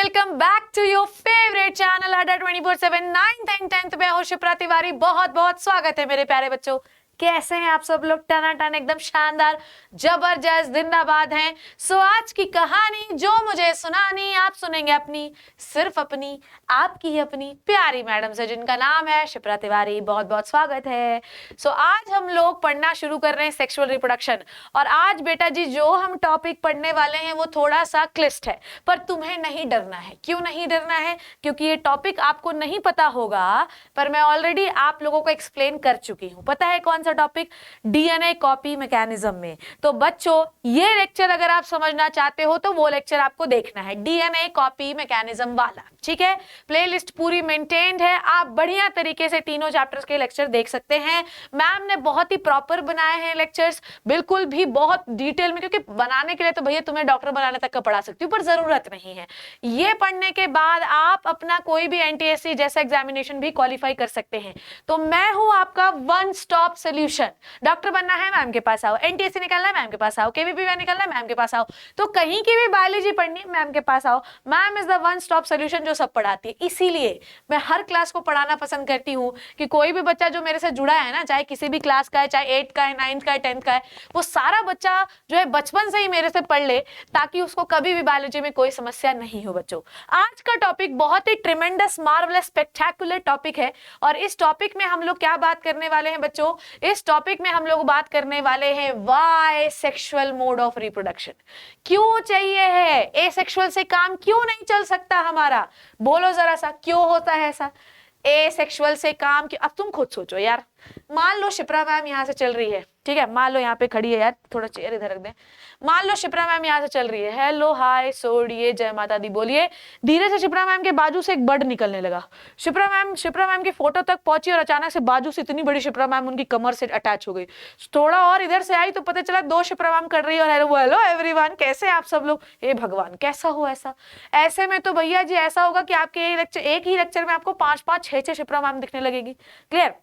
Welcome back to your favourite channel Adda 24/7 9th and 10th में हूं शिप्रा तिवारी। बहुत बहुत स्वागत है मेरे प्यारे बच्चों। कैसे हैं आप सब लोग? टनाटन एकदम शानदार जबरदस्त जिंदाबाद हैं। सो आज की कहानी जो मुझे सुनानी आप सुनेंगे अपनी सिर्फ अपनी आपकी ही अपनी प्यारी मैडम से जिनका नाम है शिप्रा तिवारी। बहुत बहुत स्वागत है। सो आज हम लोग पढ़ना शुरू कर रहे हैं सेक्सुअल रिप्रोडक्शन। और आज बेटा जी जो हम टॉपिक पढ़ने वाले हैं वो थोड़ा सा क्लिष्ट है, पर तुम्हें नहीं डरना है। क्यों नहीं डरना है? क्योंकि ये टॉपिक आपको नहीं पता होगा, पर मैं ऑलरेडी आप लोगों को एक्सप्लेन कर चुकी हूं। पता है कौन सा टॉपिक? डीएनए कॉपी मैकेनिज्म में। तो बच्चों ये लेक्चर अगर आप समझना चाहते हो तो वो लेक्चर आपको देखना है, डीएनए कॉपी मैकेनिज्म वाला। ठीक है, प्लेलिस्ट पूरी मेंटेन्ड है, आप बढ़िया तरीके से तीनों चैप्टर्स के लेक्चर देख सकते हैं। मैम ने बहुत ही प्रॉपर बनाए हैं लेक्चर्स, बिल्कुल भी बहुत डिटेल में, क्योंकि बनाने के लिए तो भैया तुम्हें डॉक्टर बनाने तक का पढ़ा सकती हूँ, पर जरूरत नहीं है। ये पढ़ने के बाद आप अपना कोई भी एनटीएससी जैसा एग्जामिनेशन भी क्वालिफाई कर सकते हैं। तो मैं हूं आपका वन स्टॉप सोल्यूशन। डॉक्टर बनना है मैम के पास आओ, एनटीएससी निकालना है मैम के पास आओ, केवीपी निकालना है मैम के पास आओ, तो कहीं की भी बायोलॉजी पढ़नी है मैम के पास आओ। Ma'am is the one stop solution जो सब पढ़ाती है। इसीलिए मैं हर क्लास को पढ़ाना पसंद करती हूँ कि कोई भी बच्चा जो मेरे से जुड़ा है ना, चाहे किसी भी क्लास का है, चाहे 8th का है, 9th का है, 10th का है, वो सारा बच्चा जो है बचपन से ही मेरे से पढ़ ले, ताकि उसको कभी भी बायोलॉजी में कोई समस्या नहीं हो। बच्चों आज का टॉपिक बहुत ही ट्रिमेंडस मार्वलस स्पेक्टेकुलर टॉपिक है। और इस टॉपिक में हम लोग क्या बात करने वाले हैं बच्चों? इस टॉपिक में हम लोग बात करने वाले हैं why sexual mode of reproduction. क्यों चाहिए है? एसेक्सुअल से काम क्यों नहीं चल सकता हमारा? बोलो जरा सा, क्यों होता है ऐसा? एसेक्सुअल से काम क्यों? अब तुम खुद सोचो यार। मान लो शिप्रा मैम यहाँ से चल रही है, ठीक है, मान लो यहाँ पे खड़ी है यार, थोड़ा चेयर इधर रख दें। मान लो शिप्रा मैम यहाँ से चल रही है, हेलो हाय सोड़िए जय माता दी बोलिए। धीरे से शिप्रा मैम के बाजू से एक बर्ड निकलने लगा। शिप्रा मैम की फोटो तक पहुंची और अचानक से बाजू से इतनी बड़ी शिप्रा मैम उनकी कमर से अटैच हो गई। थोड़ा और इधर से आई तो पता चला 2 शिप्रा मैम कर रही है। और हेलो एवरीवन, कैसे आप सब लोग? हे भगवान, कैसा हो ऐसा? ऐसे में तो भैया जी ऐसा होगा कि आपके एक ही लेक्चर में आपको 5-5 6-6 शिप्रा मैम दिखने लगेगी। क्लियर?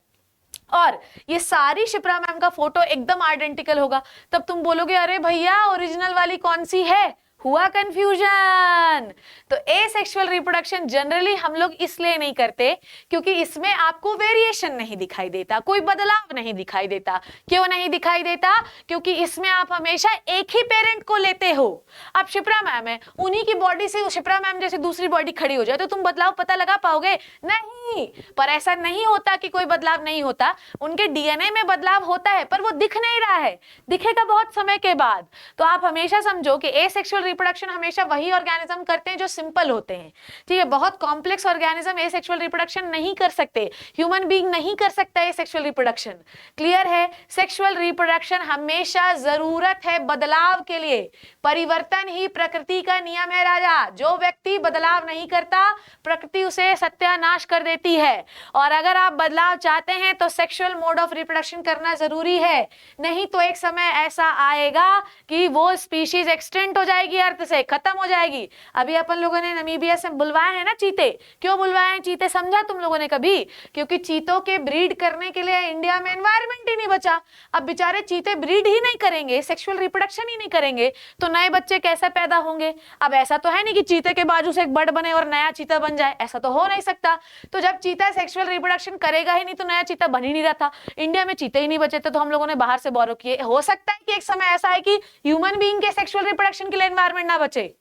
और ये सारी शिप्रा मैम का फोटो एकदम आइडेंटिकल होगा। तब तुम बोलोगे अरे भैया ओरिजिनल वाली कौन सी है? हुआ कंफ्यूजन। तो एसेक्सुअल रिप्रोडक्शन जनरली हम लोग इसलिए नहीं करते क्योंकि इसमें आपको वेरिएशन नहीं दिखाई देता, कोई बदलाव नहीं दिखाई देता। क्यों नहीं दिखाई देता? क्योंकि इसमें आप हमेशा एक ही पेरेंट को लेते हो। अब शिप्रा मैम है, उन्हीं की बॉडी से शिप्रा मैम जैसे दूसरी बॉडी खड़ी हो जाए तो तुम बदलाव पता लगा पाओगे? नहीं। पर ऐसा नहीं होता कि कोई बदलाव नहीं होता, उनके डीएनए में बदलाव होता है, पर वो दिख नहीं रहा है, दिखेगा बहुत समय के बाद। तो आप हमेशा समझो कि एसेक्सुअल रिप्रोडक्शन हमेशा वही ऑर्गेनिज्म करते हैं जो सिंपल होते हैं। ठीक है, बहुत कॉम्प्लेक्स ऑर्गेनिज्म एसेक्सुअल रिप्रोडक्शन नहीं कर सकते। ह्यूमन बीइंग नहीं कर सकता एसेक्सुअल रिप्रोडक्शन। क्लियर है? सेक्सुअल रिप्रोडक्शन हमेशा जरूरत है बदलाव के लिए। परिवर्तन ही प्रकृति का नियम है राजा। जो व्यक्ति बदलाव नहीं करता, प्रकृति उसे सत्यानाश कर देती है। और अगर आप बदलाव चाहते हैं तो सेक्सुअल मोड ऑफ रिप्रोडक्शन करना जरूरी है, नहीं तो एक समय ऐसा आएगा कि वो स्पीशीज एक्सटेंट हो जाएगी, अर्थ से खत्म हो जाएगी। अभी अपन लोगों ने नमीबिया से बुलवाए हैं ना चीते। क्यों बुलवाए हैं चीते? समझा तुम लोगों ने कभी? क्योंकि चीतों के ब्रीड करने के लिए इंडिया में एनवायरमेंट ही नहीं बचा। अब बेचारे चीते ब्रीड ही नहीं करेंगे, सेक्सुअल रिप्रोडक्शन ही नहीं करेंगे, तो नए बच्चे कैसे पैदा होंगे? अब ऐसा तो है नहीं कि चीते के बाजू से एक बर्ड बने और नया चीता बन जाए, ऐसा तो हो नहीं सकता। तो जब चीता सेक्सुअल रिप्रोडक्शन करेगा ही नहीं तो नया चीता बन ही नहीं रहा था। इंडिया में चीते ही नहीं बचे थे तो हम लोगों ने बाहर से बोरो किए। हो सकता है कि एक समय ऐसा है कि ह्यूमन बीइंग के सेक्सुअल रिप्रोडक्शन के लिए एनवायरमेंट ना बचे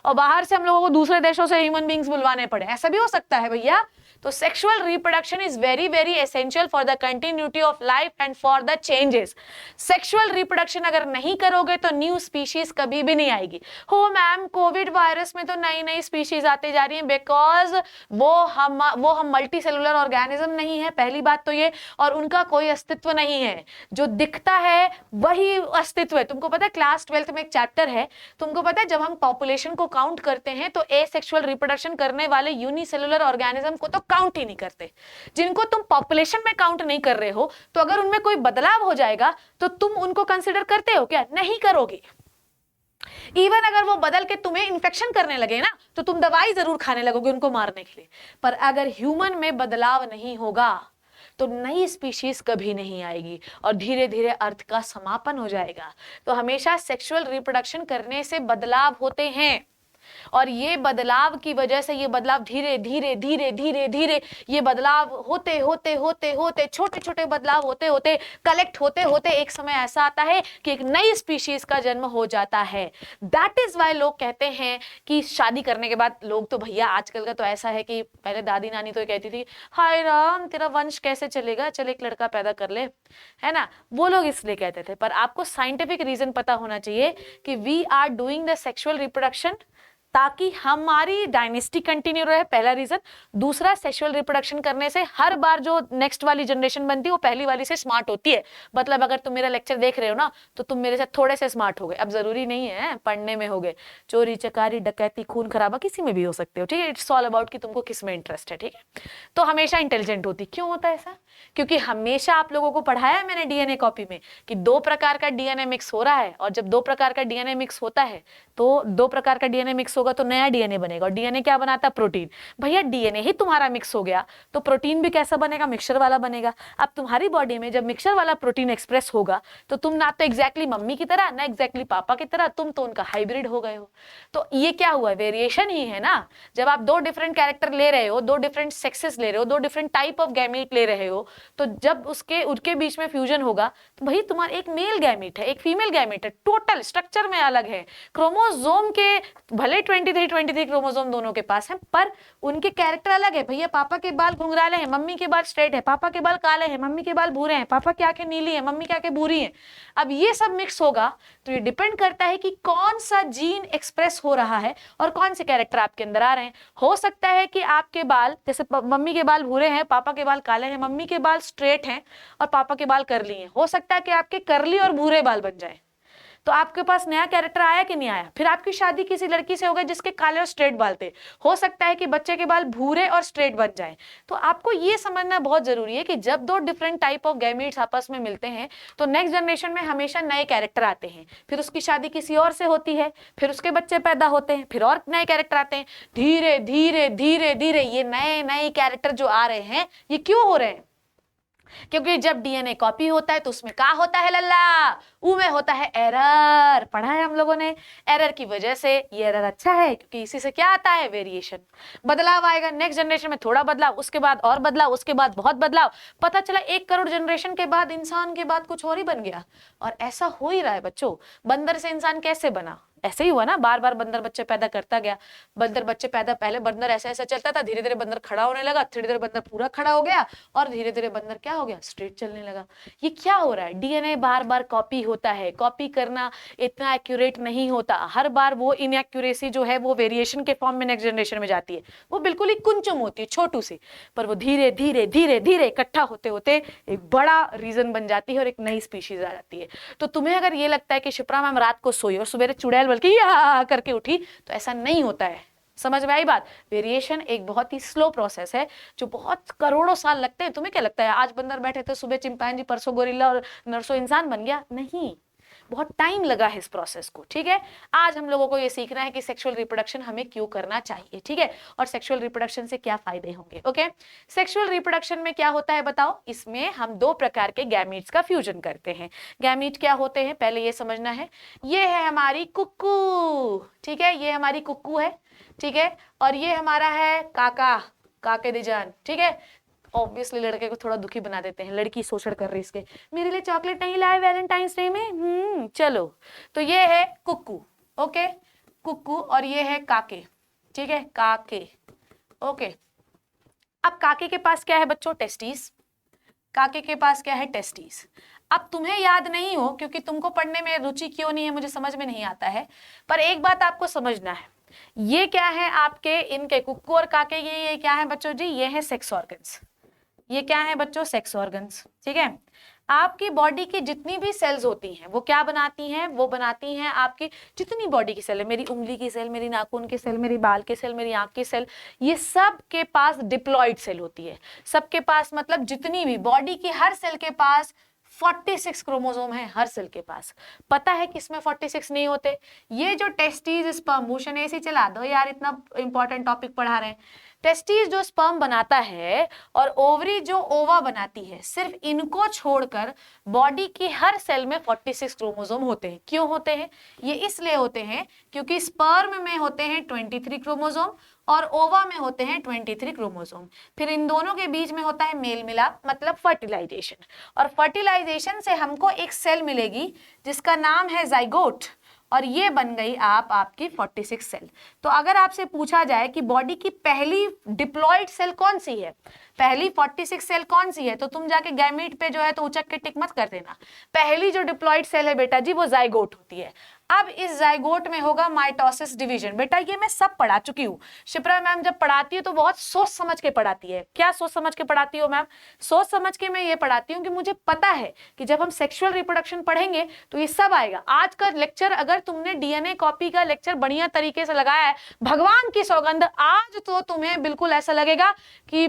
और बाहर से हम लोगों को दूसरे देशों से ह्यूमन बीइंग्स बुलवाने पड़े, ऐसा भी हो सकता है भैया। तो sexual reproduction is very very essential for the continuity of life and for the changes. Sexual reproduction अगर नहीं करोगे तो न्यू स्पीशीज कभी भी नहीं आएगी। हो मैम, कोविड वायरस में तो नई नई स्पीशीज आती जा रही हैं बिकॉज वो हम मल्टी सेलुलर ऑर्गेनिज्म नहीं है, पहली बात तो ये, और उनका कोई अस्तित्व नहीं है। जो दिखता है वही अस्तित्व है। तुमको पता है क्लास 12th में एक चैप्टर है, तुमको पता है जब हम पॉपुलेशन को काउंट करते हैं तो एसेक्सुअल रिप्रोडक्शन करने वाले यूनिसेलुलर ऑर्गेनिज्म को तो काउंट ही नहीं करते। जिनको तुम पॉपुलेशन में काउंट नहीं कर रहे हो, तो अगर उनमें कोई बदलाव हो जाएगा तो तुम उनको कंसीडर करते हो क्या? नहीं करोगे। इवन अगर वो बदल के तुम्हें इन्फेक्शन करने लगे ना तो तुम दवाई जरूर खाने लगोगे उनको मारने के लिए। पर अगर ह्यूमन में बदलाव नहीं होगा तो नई स्पीशीज कभी नहीं आएगी और धीरे धीरे अर्थ का समापन हो जाएगा। तो हमेशा सेक्सुअल रिप्रोडक्शन करने से बदलाव होते हैं। और ये बदलाव की वजह से, ये बदलाव धीरे धीरे धीरे धीरे धीरे, ये बदलाव होते होते होते होते, छोटे छोटे बदलाव होते होते, कलेक्ट होते होते एक समय ऐसा आता है कि एक नई स्पीशीज का जन्म हो जाता है। दैट इज वाई लोग कहते हैं कि शादी करने के बाद, लोग तो भैया आजकल का तो ऐसा है कि पहले दादी नानी तो कहती थी हाय राम तेरा वंश कैसे चलेगा, चल एक लड़का पैदा कर ले, है ना, वो लोग इसलिए कहते थे। पर आपको साइंटिफिक रीजन पता होना चाहिए कि we are doing the sexual reproduction ताकि हमारी डायनेस्टी कंटिन्यू रहे, पहला रीजन। दूसरा, सेक्सुअल रिप्रोडक्शन करने से हर बार जो नेक्स्ट वाली जनरेशन बनती है वो पहली वाली से स्मार्ट होती है। मतलब अगर तुम मेरा लेक्चर देख रहे हो ना तो तुम मेरे से थोड़े से स्मार्ट हो गए। अब जरूरी नहीं है पढ़ने में हो गए, चोरी चकारी डकैती खून खराबा किसी में भी हो सकते हो, ठीक है। इट्स ऑल अबाउट कि तुमको किस में इंटरेस्ट है, ठीक है। तो हमेशा इंटेलिजेंट होती। क्यों होता है ऐसा? क्योंकि हमेशा आप लोगों को पढ़ाया है मैंने डीएनए कॉपी में कि 2 प्रकार का डीएनए मिक्स हो रहा है, और जब 2 प्रकार का डीएनए मिक्स होता है तो 2 प्रकार का डीएनए मिक्स होगा तो नया डीएनए बनेगा। और डीएनए क्या बनाता है? प्रोटीन। भैया डीएनए ही तुम्हारा मिक्स हो गया तो प्रोटीन भी कैसा बनेगा? मिक्सचर वाला बनेगा। अब तुम्हारी बॉडी में जब मिक्सचर वाला प्रोटीन एक्सप्रेस होगा तो तुम ना तो एग्जैक्टली मम्मी की तरह ना एग्जैक्टली पापा की तरह, तुम तो उनका हाइब्रिड हो गए हो। तो ये क्या हुआ? वेरिएशन ही है ना। जब आप 2 डिफरेंट कैरेक्टर ले रहे हो, 2 डिफरेंट सेक्सेस ले रहे हो, 2 डिफरेंट टाइप ऑफ गैमीट ले रहे हो, तो जब उनके बीच में फ्यूजन होगा तो भाई तुम्हारा एक मेल गैमीट है, एक फीमेल गैमीट है, टोटल स्ट्रक्चर में अलग है। क्रोमोसोम के भले 23 क्रोमोसोम दोनों के पास हैं पर उनके कैरेक्टर अलग है। भैया पापा के बाल घुंघराले हैं, मम्मी के बाल स्ट्रेट है, पापा के बाल काले हैं, मम्मी के बाल भूरे हैं, पापा की आंखें नीली है, मम्मी की आंखें भूरी हैं। अब ये सब मिक्स होगा तो ये डिपेंड करता है कि कौन सा जीन एक्सप्रेस हो रहा है और कौन से कैरेक्टर आपके अंदर आ रहे हैं। हो सकता है कि आपके बाल, जैसे मम्मी के बाल भूरे हैं, पापा के बाल काले हैं, मम्मी के बाल स्ट्रेट हैं और पापा के बाल कर्ली हैं। हो सकता है कि आपके कर्ली और भूरे बाल बन जाए। तो आपके पास नया कैरेक्टर आया कि नहीं आया? फिर आपकी शादी किसी लड़की से हो गई जिसके काले और स्ट्रेट बाल थे, हो सकता है कि बच्चे के बाल भूरे और स्ट्रेट बन जाए। तो आपको ये समझना बहुत जरूरी है कि जब 2 डिफरेंट टाइप ऑफ गैमीट्स आपस में मिलते हैं तो नेक्स्ट जनरेशन में हमेशा नए कैरेक्टर आते हैं। फिर उसकी शादी किसी और से होती है, फिर उसके बच्चे पैदा होते हैं, फिर और नए कैरेक्टर आते हैं। धीरे धीरे धीरे धीरे ये नए नए कैरेक्टर जो आ रहे हैं ये क्यों हो रहे हैं? क्योंकि जब डीएनए कॉपी होता है तो उसमें क्या होता है लल्ला? में होता है एरर। पढ़ा है हम लोगों ने। एरर की वजह से ये एरर अच्छा है क्योंकि इसी से क्या आता है? वेरिएशन, बदलाव आएगा। नेक्स्ट जनरेशन में थोड़ा बदलाव, उसके बाद और बदलाव, उसके बाद बहुत बदलाव। पता चला 1 करोड़ जनरेशन के बाद इंसान के बाद कुछ और ही बन गया। और ऐसा हो ही रहा है बच्चों। बंदर से इंसान कैसे बना? ऐसे ही हुआ ना, बार बार बंदर बच्चे पैदा करता गया। बंदर बच्चे पैदा, पहले बंदर ऐसा ऐसा चलता था, धीरे धीरे बंदर खड़ा होने लगा, धीरे धीरे बंदर पूरा खड़ा हो गया और धीरे धीरे बंदर क्या हो गया? स्ट्रेट चलने लगा। ये क्या हो रहा है? डीएनए बार बार कॉपी होता है। कॉपी करना इतना एक्यूरेट नहीं होता। हर बार वो इनएक्यूरेसी जो है वो वेरिएशन के फॉर्म में नेक्स्ट जनरेशन में जाती है। वो बिल्कुल ही कुंचुम होती है, छोटू सी, पर वो धीरे धीरे धीरे धीरे इकट्ठा होते होते एक बड़ा रीजन बन जाती है और एक नई स्पीशीज आ जाती है। तो तुम्हें अगर ये लगता है कि शिप्रा मैम रात को सोई और सुबह चुड़ैल बल्कि करके उठी, तो ऐसा नहीं होता है। समझ में आई बात? वेरिएशन एक बहुत ही स्लो प्रोसेस है जो बहुत करोड़ों साल लगते हैं। तुम्हें क्या लगता है आज बंदर बैठे थे, सुबह चिंपैंजी, परसों गोरिल्ला और नरसों इंसान बन गया? नहीं, बहुत टाइम लगा है इस प्रोसेस को, ठीक है। आज हम लोगों को ये सीखना है कि सेक्सुअल रिप्रोडक्शन हमें क्यों करना चाहिए, ठीक है, और सेक्सुअल रिप्रोडक्शन से क्या फायदे होंगे। ओके, सेक्सुअल रिप्रोडक्शन में क्या होता है बताओ? इसमें हम 2 प्रकार के गैमीट्स का फ्यूजन करते हैं। गैमीट क्या होते हैं पहले ये समझना है। ये है हमारी कुक्कू, ठीक है, ये हमारी कुक्कू है, ठीक है, और ये हमारा है काका, काके दी जान, ठीक है। ऑब्वियसली लड़के को थोड़ा दुखी बना देते हैं, लड़की शोषण कर रही है इसके, मेरे लिए चॉकलेट नहीं लाए वैलेंटाइंस डे में, चलो। तो ये है कुक्कू, ओके, कुक्कू, और ये है काके, ठीक है, काके, ओके। अब काके के पास क्या है बच्चों? टेस्टिस। काके के पास क्या है? टेस्टिस। अब तुम्हें याद नहीं हो क्योंकि तुमको पढ़ने में रुचि क्यों नहीं है मुझे समझ में नहीं आता है, पर एक बात आपको समझना है, ये क्या है आपके, इनके कुक्कू और काके, ये क्या है बच्चों जी? ये है सेक्स ऑर्गन्स। ये क्या है बच्चों? सेक्स ऑर्गन्स, ठीक है। आपकी बॉडी की जितनी भी सेल्स होती हैं वो क्या बनाती हैं? वो बनाती हैं आपकी जितनी बॉडी की सेल है, मेरी उंगली की सेल, मेरी नाखून की सेल, मेरी बाल की सेल, मेरी आंख की सेल, ये सब के पास डिप्लॉइड सेल होती है। सबके पास मतलब जितनी भी बॉडी की हर सेल के पास 46 क्रोमोसोम है, हर सेल के पास। पता है किसमें 46 नहीं होते? ये जो टेस्टिस, स्पर्म, मोशन, ऐसे चला दो यार, इतना इंपॉर्टेंट टॉपिक पढ़ा रहे हैं। टेस्टिस जो स्पर्म बनाता है और ओवरी जो ओवा बनाती है, सिर्फ इनको छोड़कर बॉडी की हर सेल में 46 क्रोमोसोम होते हैं। क्यों होते हैं? ये इसलिए होते हैं क्योंकि स्पर्म में होते हैं 23 क्रोमोसोम और ओवा में होते हैं 23 क्रोमोसोम। फिर इन दोनों के बीच में होता है मेल मिलाप, मतलब फर्टिलाइजेशन, और फर्टिलाइजेशन से हमको एक सेल मिलेगी जिसका नाम है जाइगोट, और ये बन गई आपकी 46 सेल। तो अगर आपसे पूछा जाए कि बॉडी की पहली डिप्लॉयड सेल कौन सी है, पहली 46 सेल कौन सी है, तो तुम जाके गैमीट पे जो है तो उचक के टिक मत कर देना। पहली जो डिप्लॉयड सेल है बेटा जी वो जाइगोट होती है। अब इस जाइगोट में होगा माइटोसिस डिवीजन। बेटा ये मैं सब पढ़ा चुकी हूँ। शिप्रा मैम जब पढ़ाती है तो बहुत सोच समझ के पढ़ाती है। क्या सोच समझ के पढ़ाती हो मैम? सोच समझ के मैं ये पढ़ाती हूँ कि मुझे पता है कि जब हम सेक्सुअल रिप्रोडक्शन पढ़ेंगे तो ये सब आएगा। आज का लेक्चर अगर तुमने डीएनए कॉपी का लेक्चर बढ़िया तरीके से लगाया है, भगवान की सौगंध, आज तो तुम्हें बिल्कुल ऐसा लगेगा कि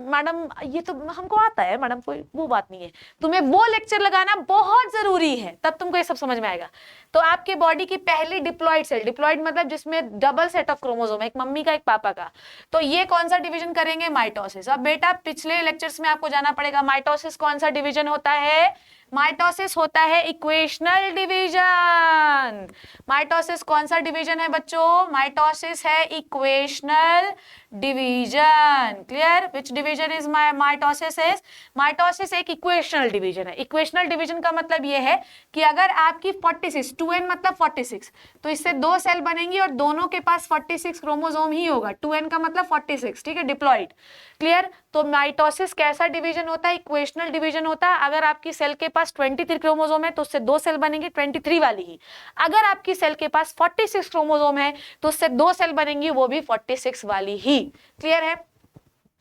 मैडम ये तो हमको आता है मैडम, कोई वो बात नहीं है। तुम्हें वो लेक्चर लगाना बहुत जरूरी है, तब तुमको ये सब समझ में आएगा। तो आपके बॉडी की पहली डिप्लॉयड सेल, डिप्लॉयड मतलब जिसमें डबल सेट ऑफ क्रोमोसोम, एक मम्मी का एक पापा का, तो ये कौन सा डिवीजन करेंगे? माइटोसिस। अब बेटा पिछले लेक्चर्स में आपको जाना पड़ेगा, माइटोसिस कौन सा डिवीजन होता है? माइटोसिस होता है इक्वेशनल डिवीजन। माइटोसिस कौन सा डिवीजन है बच्चों? माइटोसिस है equational division. Clear? Which division is mitosis? Is mitosis एक इक्वेशनल डिवीजन है। इक्वेशनल डिवीजन का मतलब ये है कि अगर आपकी 46, 2n मतलब 46, तो इससे दो सेल बनेंगी और दोनों के पास 46 क्रोमोसोम ही होगा। 2n का मतलब 46, ठीक है, डिप्लॉयड। क्लियर? तो माइटोसिस कैसा डिवीजन होता है? इक्वेशनल डिवीजन होता है। अगर आपकी सेल के पास 23 क्रोमोसोम है तो उससे दो सेल बनेंगी 23 वाली ही। अगर आपकी सेल के पास 46 क्रोमोसोम है तो उससे दो सेल बनेंगी वो भी 46 वाली ही। क्लियर है?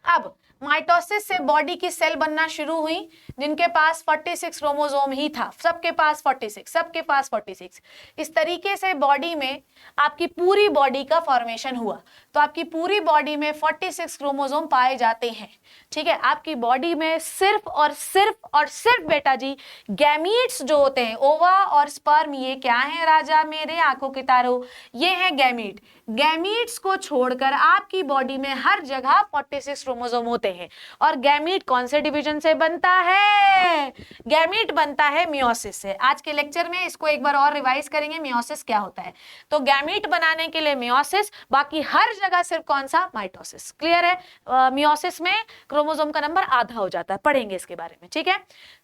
अब माइटोसिस से बॉडी की सेल बनना शुरू हुई जिनके पास 46 क्रोमोसोम ही था। सबके पास 46, सबके पास 46। इस तरीके से बॉडी में आपकी पूरी बॉडी का फॉर्मेशन हुआ। तो आपकी पूरी बॉडी में 46 क्रोमोसोम पाए जाते हैं। ठीक है? आपकी बॉडी में सिर्फ और सिर्फ बेटा जी गैमीट्स जो होते हैं, ओवा और स्पर्म, ये क्या है राजा मेरे आंखों के तारों? ये है गैमीट। गैमीट्स को छोड़कर आपकी बॉडी में हर जगह 46 क्रोमोसोम होते हैं। और गैमीट कौन से डिवीजन से बनता है? गैमीट बनता है मियोसिस से। आज के लेक्चर में इसको एक बार और रिवाइज करेंगे, मियोसिस क्या होता है। तो गैमीट बनाने के लिए मियोसिस, बाकी हर जगह सिर्फ कौन सा? माइटोसिस। क्लियर है? मियोसिस में क्रोमोसोम का नंबर आधा हो जाता है, पढ़ेंगे इसके बारे में। ठीक है?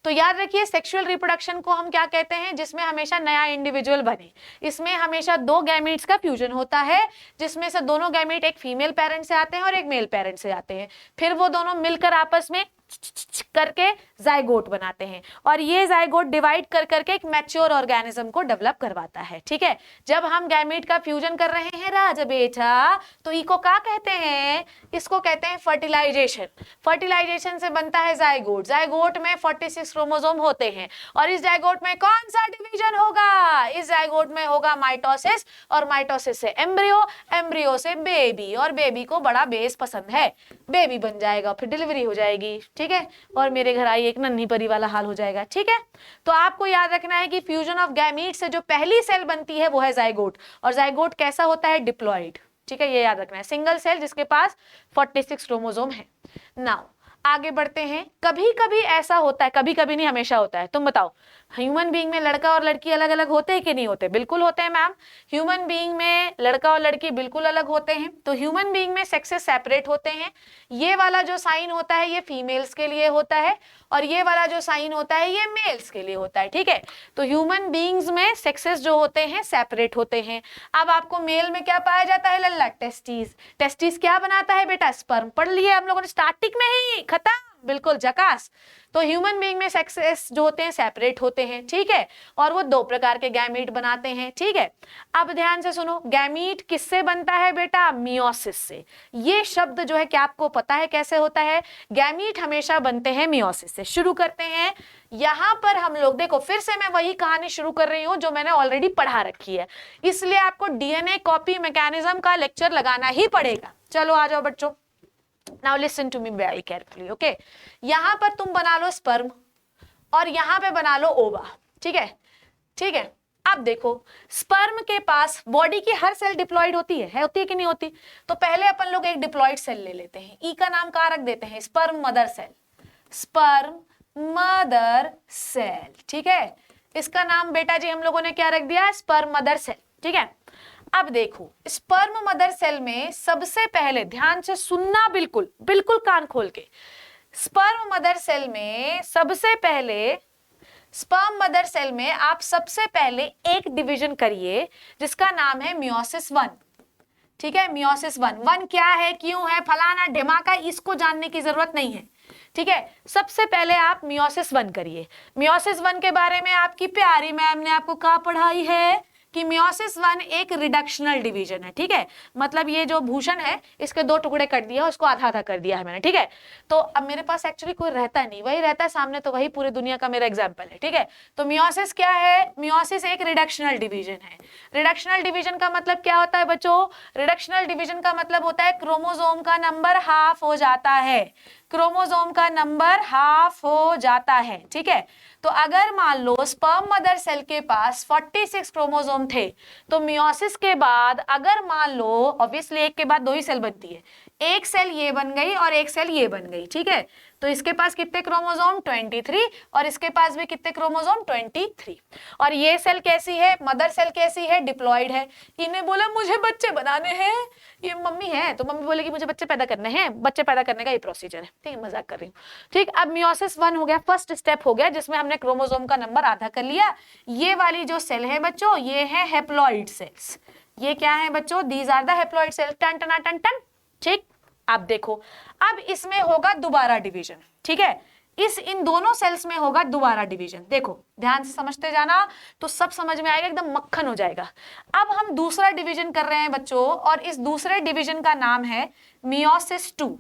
तो याद रखिए सेक्सुअल रिप्रोडक्शन को हम क्या कहते हैं? जिसमें हमेशा नया इंडिविजुअल बने। इसमें हमेशा दो गैमीट्स का फ्यूजन होता है जिसमें से दोनों गैमीट एक फीमेल पेरेंट से आते हैं और एक मेल पेरेंट से आते हैं। फिर वो दोनों मिलकर आपस में करके जाइगोट बनाते हैं और ये जाइगोट डिवाइड कर करके एक मैच्योर ऑर्गेनिज्म को डेवलप करवाता है। ठीक है? जब हम गैमीट का फ्यूजन कर रहे हैं राजा बेटा, तो इको क्या कहते हैं? इसको कहते हैं फर्टिलाइजेशन। फर्टिलाइजेशन से बनता है जाइगोट। जाइगोट में 46 क्रोमोसोम होते हैं और इस जाइगोट में कौन सा डिवीजन होगा? इस जाइगोट में होगा माइटोसिस, और माइटोसिस से एम्ब्रियो, एम्ब्रियो से बेबी, और बेबी को बड़ा बेस पसंद है, बेबी बन जाएगा, फिर डिलीवरी हो जाएगी। ठीक है? और मेरे घर आई एक नन्ही परी वाला हाल हो जाएगा। ठीक है? तो आपको याद रखना है कि फ्यूजन ऑफ गैमीट से जो पहली सेल बनती है वो है जाइगोट, और जाइगोट कैसा होता है? डिप्लॉयड। ठीक है? ये याद रखना है, सिंगल सेल जिसके पास 46 क्रोमोसोम है। नाउ आगे बढ़ते हैं। कभी कभी ऐसा होता है, कभी कभी नहीं, हमेशा होता है। तुम बताओ, ह्यूमन बीइंग में लड़का और लड़की अलग अलग होते हैं कि नहीं होते? बिल्कुल होते हैं मैम। ह्यूमन बीइंग में लड़का और लड़की बिल्कुल अलग होते हैं। तो ह्यूमन बीइंग में सेक्सेस सेपरेट होते हैं। ये वाला जो साइन होता है ये फीमेल्स के लिए होता है, और ये वाला जो साइन होता है ये मेल्स के लिए होता है। ठीक है? तो ह्यूमन बीइंग्स में सेक्सेस जो होते हैं सेपरेट होते हैं। अब आपको मेल में क्या पाया जाता है लल्ला? टेस्टिस। टेस्टिस क्या बनाता है बेटा? स्पर्म। पढ़ लिए हम लोगों ने स्टार्टिंग में ही, खत्म, बिल्कुल झकास। तो ह्यूमन बीइंग में सेक्सेस जो होते हैं सेपरेट होते हैं। ठीक है? और वो दो प्रकार के गैमीट बनाते हैं। ठीक है? अब ध्यान से सुनो, गैमीट किससे बनता है बेटा? मियोसिस से। ये शब्द जो है क्या आपको पता है कैसे होता है? गैमीट हमेशा बनते हैं मियोसिस से। शुरू करते हैं यहां पर हम लोग। देखो फिर से मैं वही कहानी शुरू कर रही हूं जो मैंने ऑलरेडी पढ़ा रखी है, इसलिए आपको डीएनए कॉपी मैकेनिज्म का लेक्चर लगाना ही पड़ेगा। चलो आ जाओ बच्चों, now listen to me very carefully. Okay? यहां पर तुम बना लो स्पर्म और यहां पे बना लो ओवा। ठीक है? ठीक है? अब देखो, स्पर्म के पास बॉडी की हर सेल डिप्लॉइड होती है कि नहीं होती? तो पहले अपन लोग एक डिप्लॉइड सेल ले लेते हैं, ई का नाम कहाँ रख देते हैं? Sperm mother cell, sperm mother cell, ठीक है। इसका नाम बेटा जी हम लोगों ने क्या रख दिया? स्पर्म मदर सेल, ठीक है। अब देखो, स्पर्म मदर सेल में सबसे पहले, ध्यान से सुनना, बिल्कुल बिल्कुल कान खोल के, स्पर्म मदर सेल में सबसे पहले, स्पर्म मदर सेल में आप सबसे पहले एक डिवीजन करिए जिसका नाम है मियोसिस 1, ठीक है। मियोसिस 1 क्या है, क्यों है, फलाना ढिमाका, इसको जानने की जरूरत नहीं है, ठीक है। सबसे पहले आप मियोसिस 1 करिए। मियोसिस 1 के बारे में आपकी प्यारी मैम ने आपको कहा पढ़ाई है कि मियोसिस 1 एक रिडक्शनल डिवीजन है, ठीक है। मतलब ये जो भूषण है इसके 2 टुकड़े कर दिया, उसको आधा आधा कर दिया है मैंने, ठीक है। तो अब मेरे पास एक्चुअली कोई रहता नहीं, वही रहता है सामने, तो वही पूरी दुनिया का मेरा एग्जाम्पल है, ठीक है। तो मियोसिस क्या है? मियोसिस एक रिडक्शनल डिवीजन है। रिडक्शनल डिवीजन का मतलब क्या होता है बच्चों? रिडक्शनल डिवीजन का मतलब होता है क्रोमोसोम का नंबर हाफ हो जाता है, क्रोमोसोम का नंबर हाफ हो जाता है, ठीक है। तो अगर मान लो स्पर्म मदर सेल के पास 46 क्रोमोसोम थे, तो मियोसिस के बाद अगर मान लो, ऑब्वियसली एक के बाद 2 ही सेल बनती है, एक सेल ये बन गई और एक सेल ये बन गई, ठीक है। तो इसके पास कितने क्रोमोसोम? 23, और इसके पास भी कितने क्रोमोसोम? 23। और ये सेल कैसी है? मदर सेल कैसी है? डिप्लॉइड है। इन्हें बोला मुझे बच्चे बनाने हैं, ये मम्मी है तो मम्मी बोलेगी मुझे बच्चे पैदा करने हैं, बच्चे पैदा करने का ये प्रोसीजर है, ठीक है, मजाक कर रही हूँ, ठीक। अब मियोसिस 1 हो गया, फर्स्ट स्टेप हो गया जिसमें हमने क्रोमोसोम का नंबर आधा कर लिया। ये वाली जो सेल है बच्चों, ये है हैप्लॉइड सेल्स। ये क्या है बच्चों? These are the haploid cells, टन टन टन टन, ठीक। अब देखो, अब इसमें होगा दोबारा डिवीजन, ठीक है। इन दोनों सेल्स में होगा दोबारा डिवीजन। देखो ध्यान से समझते जाना तो सब समझ में आएगा, एकदम मक्खन हो जाएगा। अब हम दूसरा डिवीजन कर रहे हैं बच्चों, और इस दूसरे डिवीजन का नाम है मियोसिस 2।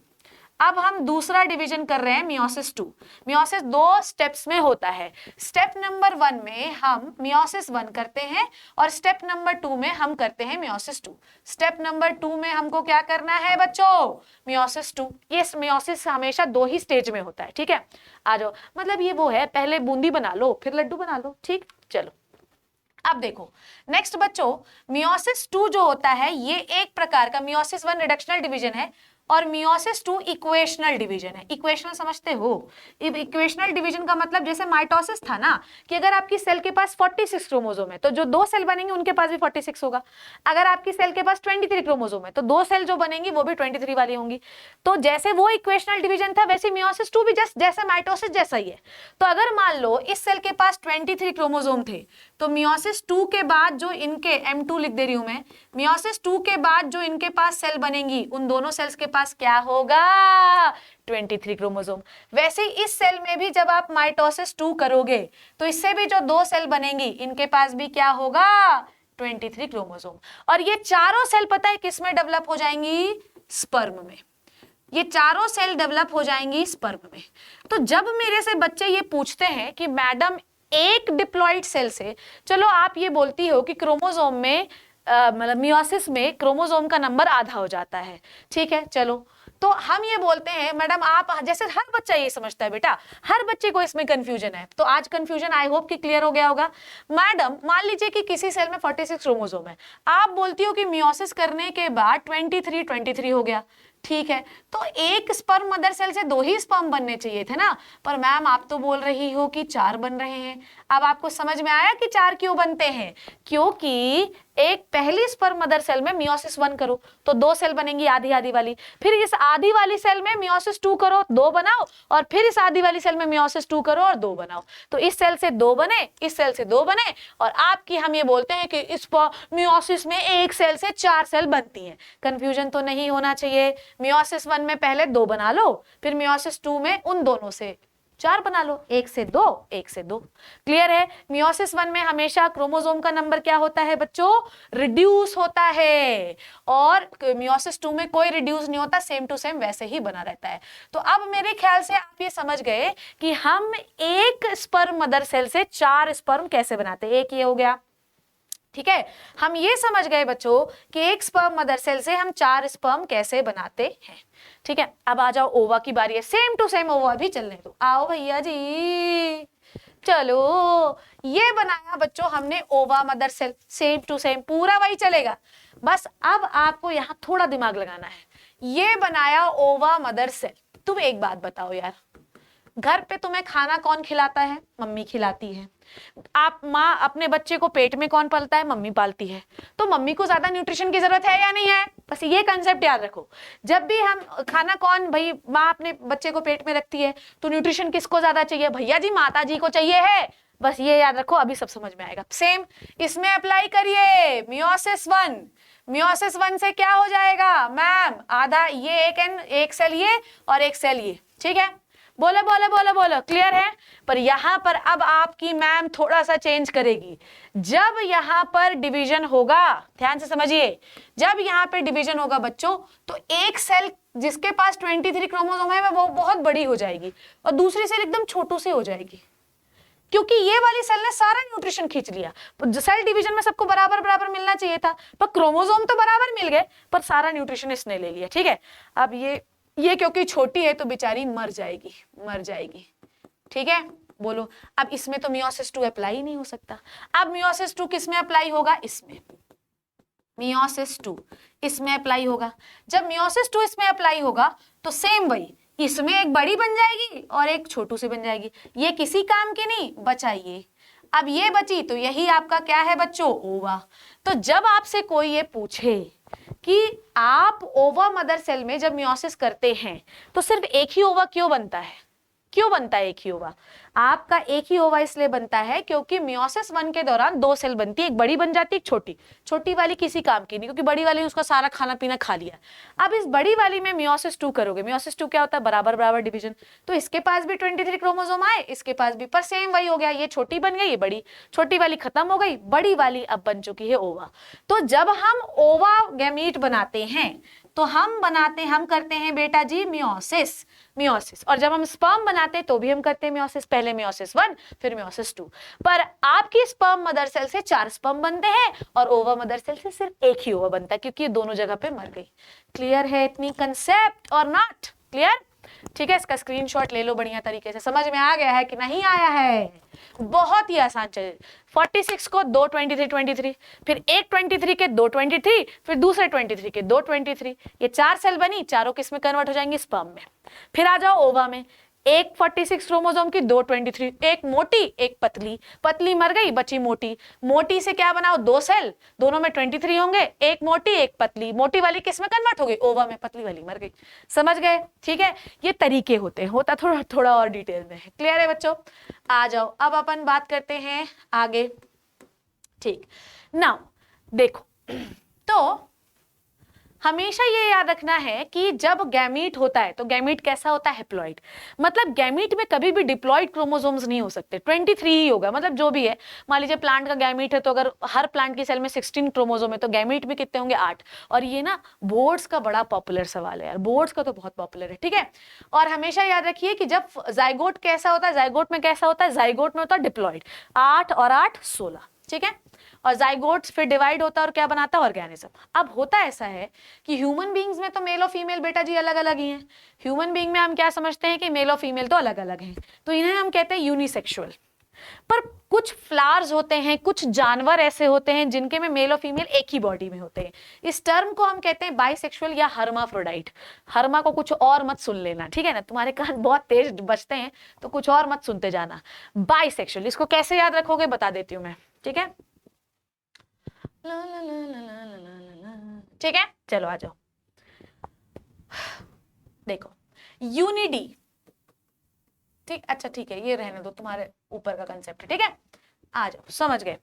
अब हम दूसरा डिवीजन कर रहे हैं मियोसिस 2। मियोसिस 2 स्टेप्स में होता है। स्टेप नंबर 1 में हम मियोसिस 1 करते हैं और स्टेप नंबर 2 में हम करते हैं मियोसिस 2। स्टेप नंबर 2 में हमको क्या करना है बच्चों? मियोसिस 2। ये मियोसिस हमेशा 2 ही स्टेज में होता है, ठीक है। आ जाओ, मतलब ये वो है, पहले बूंदी बना लो फिर लड्डू बना लो, ठीक। चलो अब देखो नेक्स्ट बच्चों, मियोसिस 2 जो होता है ये एक प्रकार का, मियोसिस 1 रिडक्शनल डिवीजन है और मियोसिस 2 इक्वेशनल डिवीजन है। इक्वेशनल समझते हो? इक्वेशनल डिवीजन का मतलब जैसे माइटोसिस था ना, कि अगर आपकी सेल के पास 46 क्रोमोसोम है तो जो 2 सेल बनेंगे उनके पास भी 46 होगा। अगर आपकी सेल के पास 23 क्रोमोसोम है तो 2 सेल जो बनेंगी वो भी 23 वाली होंगी। तो जैसे वो इक्वेशनल डिवीजन था वैसे मियोसिस 2 भी जैसे माइटोसिस जैसा ही है। तो अगर मान लो इस सेल के पास 23 क्रोमोसोम थे, तो मियोसिस 2 के बाद जो इनके, M2 लिख दे रही हूं मैं, मियोसिस 2 के बाद जो इनके पास सेल बनेंगी उन दोनों सेल्स के पास क्या होगा? 23 क्रोमोसोम। वैसे इस सेल में भी जब आप माइटोसिस 2 करोगे तो इससे भी जो 2 सेल बनेंगी इनके पास भी क्या होगा? 23 क्रोमोसोम। और ये चारों सेल पता है किस में डेवलप हो जाएंगी? स्पर्म में। ये चारों सेल डेवलप हो जाएंगी स्पर्म में। तो जब मेरे से बच्चे ये पूछते हैं कि मैडम एक डिप्लॉइड सेल से, चलो आप ये बोलती हो कि क्रोमोसोम में मतलब मियोसिस में क्रोमोसोम का नंबर आधा हो जाता है, ठीक है, चलो। तो हम ये बोलते हैं मैडम आप, जैसे हर बच्चा ये समझता है बेटा, हर बच्चे को इसमें कंफ्यूजन है, तो आज कंफ्यूजन आई होप कि क्लियर हो गया होगा। मैडम मान लीजिए कि किसी सेल में 46 क्रोमोसोम है, आप बोलती हो कि मियोसिस करने के बाद 23 हो गया, ठीक है। तो एक स्पर्म मदर सेल से 2 ही स्पर्म बनने चाहिए थे ना, पर मैम आप तो बोल रही हो कि 4 बन रहे हैं। अब आपको समझ में आया कि 4 क्यों बनते हैं? क्योंकि एक पहली स्पर्म मदर सेल में मियोसिस 1 करो तो 2 सेल बनेंगी आधी आधी वाली, फिर इस आधी वाली सेल में मियोसिस 2 करो 2 बनाओ, और फिर इस आधी वाली सेल में मियोसिस 2 करो और 2 बनाओ। तो इस सेल से 2 बने, इस सेल से 2 बने, और आपकी हम ये बोलते हैं कि इस मियोसिस में एक सेल से 4 सेल बनती हैं। कंफ्यूजन तो नहीं होना चाहिए। मियोसिस 1 में पहले 2 बना लो, फिर मियोसिस 2 में उन दोनों से 4 बना लो, 1 से 2 1 से 2। क्लियर है? मियोसिस 1 में हमेशा क्रोमोसोम का नंबर क्या होता है बच्चों? रिड्यूस होता है, और मियोसिस 2 में कोई रिड्यूस नहीं होता, सेम टू सेम वैसे ही बना रहता है। तो अब मेरे ख्याल से आप ये समझ गए कि हम एक स्पर्म मदर सेल से 4 स्पर्म कैसे बनाते हैं। एक ये हो गया, ठीक है। हम ये समझ गए बच्चों कि एक स्पर्म मदर सेल से हम 4 स्पर्म कैसे बनाते हैं, ठीक है। अब आ जाओ ओवा की बारी है, सेम टू सेम ओवा भी चलने दो। आओ भैया जी, चलो ये बनाया बच्चों हमने ova mother cell, same to same पूरा वही चलेगा, बस अब आपको यहाँ थोड़ा दिमाग लगाना है। ये बनाया ओवा मदर सेल। तुम एक बात बताओ यार, घर पे तुम्हें खाना कौन खिलाता है? मम्मी खिलाती है। आप माँ अपने बच्चे को पेट में कौन पालता है? मम्मी पालती है। तो मम्मी को ज्यादा न्यूट्रिशन की जरूरत है या नहीं है? बस ये कंसेप्ट याद रखो। जब भी हम खाना कौन, भाई माँ अपने बच्चे को पेट में रखती है, तो न्यूट्रिशन किसको ज्यादा चाहिए? भैया जी माता जी को चाहिए है। बस ये याद रखो, अभी सब समझ में आएगा। सेम इसमें अप्लाई करिए। मियोसिस 1, मियोसिस 1 से क्या हो जाएगा मैम? आधा ये एक सेल ये और एक सेल ये, ठीक है? बोलो बोलो बोलो बोलो, क्लियर है? पर यहां पर अब आपकी मैम थोड़ा सा चेंज करेगी। जब यहां पर डिवीजन होगा, ध्यान से समझिए, जब यहां पर डिवीजन होगा बच्चों, तो एक सेल जिसके पास 23 क्रोमोसोम है वो बहुत बड़ी हो जाएगी और दूसरी सेल एकदम छोटू से हो जाएगी, क्योंकि ये वाली सेल ने सारा न्यूट्रिशन खींच लिया। सेल डिवीजन में सबको बराबर बराबर मिलना चाहिए था, पर क्रोमोसोम तो बराबर मिल गए, पर सारा न्यूट्रिशन इसने ले लिया, ठीक है? अब ये क्योंकि छोटी है तो बेचारी मर जाएगी, ठीक है? बोलो, अब इसमें तो मियोसिस 2 अप्लाई ही नहीं हो सकता। अब मियोसिस 2 किस में अप्लाई होगा? इसमें। मियोसिस 2 इसमें अप्लाई होगा। जब मियोसिस 2 इसमें अप्लाई होगा तो सेम वही, इसमें एक बड़ी बन जाएगी और एक छोटू से बन जाएगी। ये किसी काम की नहीं, बचाइए। अब ये बची तो यही आपका क्या है बच्चों? ओवा। तो जब आपसे कोई ये पूछे कि आप ओवा मदर सेल में जब मियोसिस करते हैं तो सिर्फ एक ही ओवा क्यों बनता है? क्यों बनता है एक ही ओवा? आपका एक ही ओवा इसलिए बनता है क्योंकि मियोसिस 1 के दौरान 2 सेल बनती है, एक बड़ी बन जाती है, एक छोटी। छोटी वाली किसी काम की नहीं, क्योंकि बड़ी वाली ने उसका सारा खाना पीना खा लिया। अब इस बड़ी वाली में मियोसिस 2 करोगे। मियोसिस 2 क्या होता है? बराबर बराबर डिवीजन। तो इसके पास भी 23 क्रोमोसोम आए, इसके पास भी, पर सेम वही हो गया। ये छोटी बन गई, ये बड़ी, छोटी वाली खत्म हो गई, बड़ी वाली अब बन चुकी है ओवा। तो जब हम ओवा गैमीट बनाते हैं तो हम करते हैं बेटा जी मियोसिस। और जब हम स्पर्म बनाते हैं तो भी हम करते हैं मियोसिस। पहले मियोसिस 1 फिर मियोसिस 2। पर आपकी स्पर्म मदर सेल से 4 स्पर्म बनते हैं और ओवा मदर सेल से सिर्फ एक ही ओवा बनता है, क्योंकि ये दोनों जगह पे मर गई। क्लियर है इतनी कंसेप्ट और नॉट क्लियर? ठीक है, इसका स्क्रीनशॉट ले लो बढ़िया तरीके से। समझ में आ गया है कि नहीं आया है? बहुत ही आसान चीज। 46 को 2 23 फिर एक 23 के 2 23 फिर दूसरे 23 के 2 23, ये 4 सेल बनी, चारों किस में कन्वर्ट हो जाएंगे? स्पर्म में। फिर आ जाओ ओवा में, एक 46 क्रोमोसोम की 2 23, एक मोटी एक पतली, पतली मर गई बची मोटी, मोटी से क्या बनाओ? 2 सेल, दोनों में 23 होंगे, एक मोटी एक पतली, मोटी वाली किस में कन्वर्ट हो गई? ओवा में, पतली वाली मर गई। समझ गए? ठीक है, ये तरीके होते हैं, होता थोड़ा थोड़ा और डिटेल में है। क्लियर है बच्चों? आ जाओ, अब अपन बात करते हैं आगे। ठीक, नाउ देखो, तो हमेशा ये याद रखना है कि जब गैमीट होता है तो गैमीट कैसा होता है? हैप्लॉइड। मतलब गैमीट में कभी भी डिप्लॉइड क्रोमोसोम्स नहीं हो सकते, 23 ही होगा। मतलब जो भी है, मान लीजिए प्लांट का गैमीट है तो अगर हर प्लांट की सेल में 16 क्रोमोसोम है तो गैमीट में कितने होंगे? 8। और ये ना बोर्ड्स का बड़ा पॉपुलर सवाल है यार, बोर्ड्स का तो बहुत पॉपुलर है, ठीक है? और हमेशा याद रखिए कि जब जाइगोट कैसा होता है, जाइगोट में कैसा होता है? जाइगोट में होता है डिप्लॉइड, 8 और 8 16, ठीक है? और जाइगोट्स फिर डिवाइड होता है और क्या बनाता है? ऑर्गेनिज्म। अब होता ऐसा है कि ह्यूमन बीइंग्स में तो मेल और फीमेल बेटा जी अलग अलग ही हैं। ह्यूमन बीइंग में हम क्या समझते हैं कि मेल और फीमेल तो अलग अलग हैं, तो इन्हें हम कहते हैं यूनिसेक्सुअल। पर कुछ फ्लावर्स होते हैं, कुछ जानवर ऐसे होते हैं जिनके में मेल और फीमेल एक ही बॉडी में होते हैं। इस टर्म को हम कहते हैं बाइसेक्सुअल या हर्माफ्रोडाइट। हर्मा को कुछ और मत सुन लेना, ठीक है ना? तुम्हारे कान बहुत तेज बजते हैं तो कुछ और मत सुनते जाना। बाइसेक्सुअल, इसको कैसे याद रखोगे बता देती हूँ मैं, ठीक है? ला ला ला ला ला ला ला ला, ठीक है? चलो आ जाओ, देखो यूनिडी, ठीक, अच्छा ठीक है, ये रहने दो, तुम्हारे ऊपर का कंसेप्ट है, ठीक है? आ जाओ, समझ गए?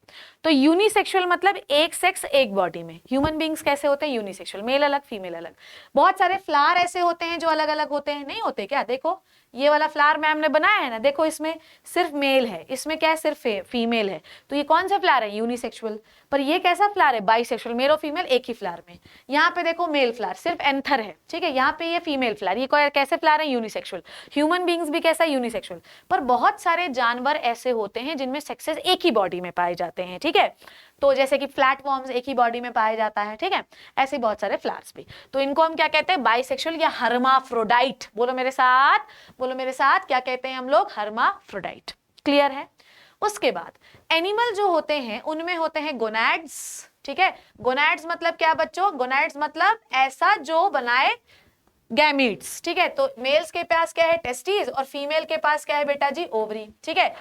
तो यूनिसेक्सुअल मतलब एक सेक्स एक बॉडी में। ह्यूमन बीइंग्स कैसे होते हैं? यूनिसेक्सुअल, मेल अलग फीमेल अलग। बहुत सारे फ्लावर ऐसे होते हैं जो अलग अलग होते हैं, नहीं होते क्या? देखो ये वाला फ्लावर मैम ने बनाया है ना, देखो इसमें सिर्फ मेल है, इसमें क्या है? सिर्फ फीमेल है। तो ये कौन सा फ्लावर है? यूनिसेक्सुअल। पर ये कैसा फ्लावर है? बाइसेक्सुअल, मेल और फीमेल एक ही फ्लावर में। यहाँ पे देखो मेल फ्लावर सिर्फ एंथर है, ठीक है? यहाँ पे ये फीमेल फ्लावर, ये कैसे फ्लावर है? यूनिसेक्सुअल। ह्यूमन बीइंग्स भी कैसा? यूनिसेक्सुअल। पर बहुत सारे जानवर ऐसे होते हैं जिनमें सेक्सेस एक ही बॉडी में पाए जाते हैं, ठीक है? तो जैसे कि फ्लैटफॉर्म्स एक ही बॉडी में पाया जाता है, ठीक है? ऐसे बहुत सारे फ्लावर्स भी, तो इनको हम क्या कहते हैं? बाइसेक्सुअल या हर्माफ्रोडाइट। बोलो मेरे साथ, बोलो मेरे साथ, क्या कहते हैं हम लोग? हर्माफ्रोडाइट। क्लियर है? उसके बाद एनिमल जो होते हैं उनमें होते हैं गोनैड्स, ठीक है। गोनैड्स मतलब क्या बच्चों? गोनैड्स मतलब ऐसा जो बनाए गैमीट्स, ठीक है। तो मेल्स के पास क्या है? टेस्टिस, और फीमेल के पास क्या है बेटा जी? ओवरी, ठीक है।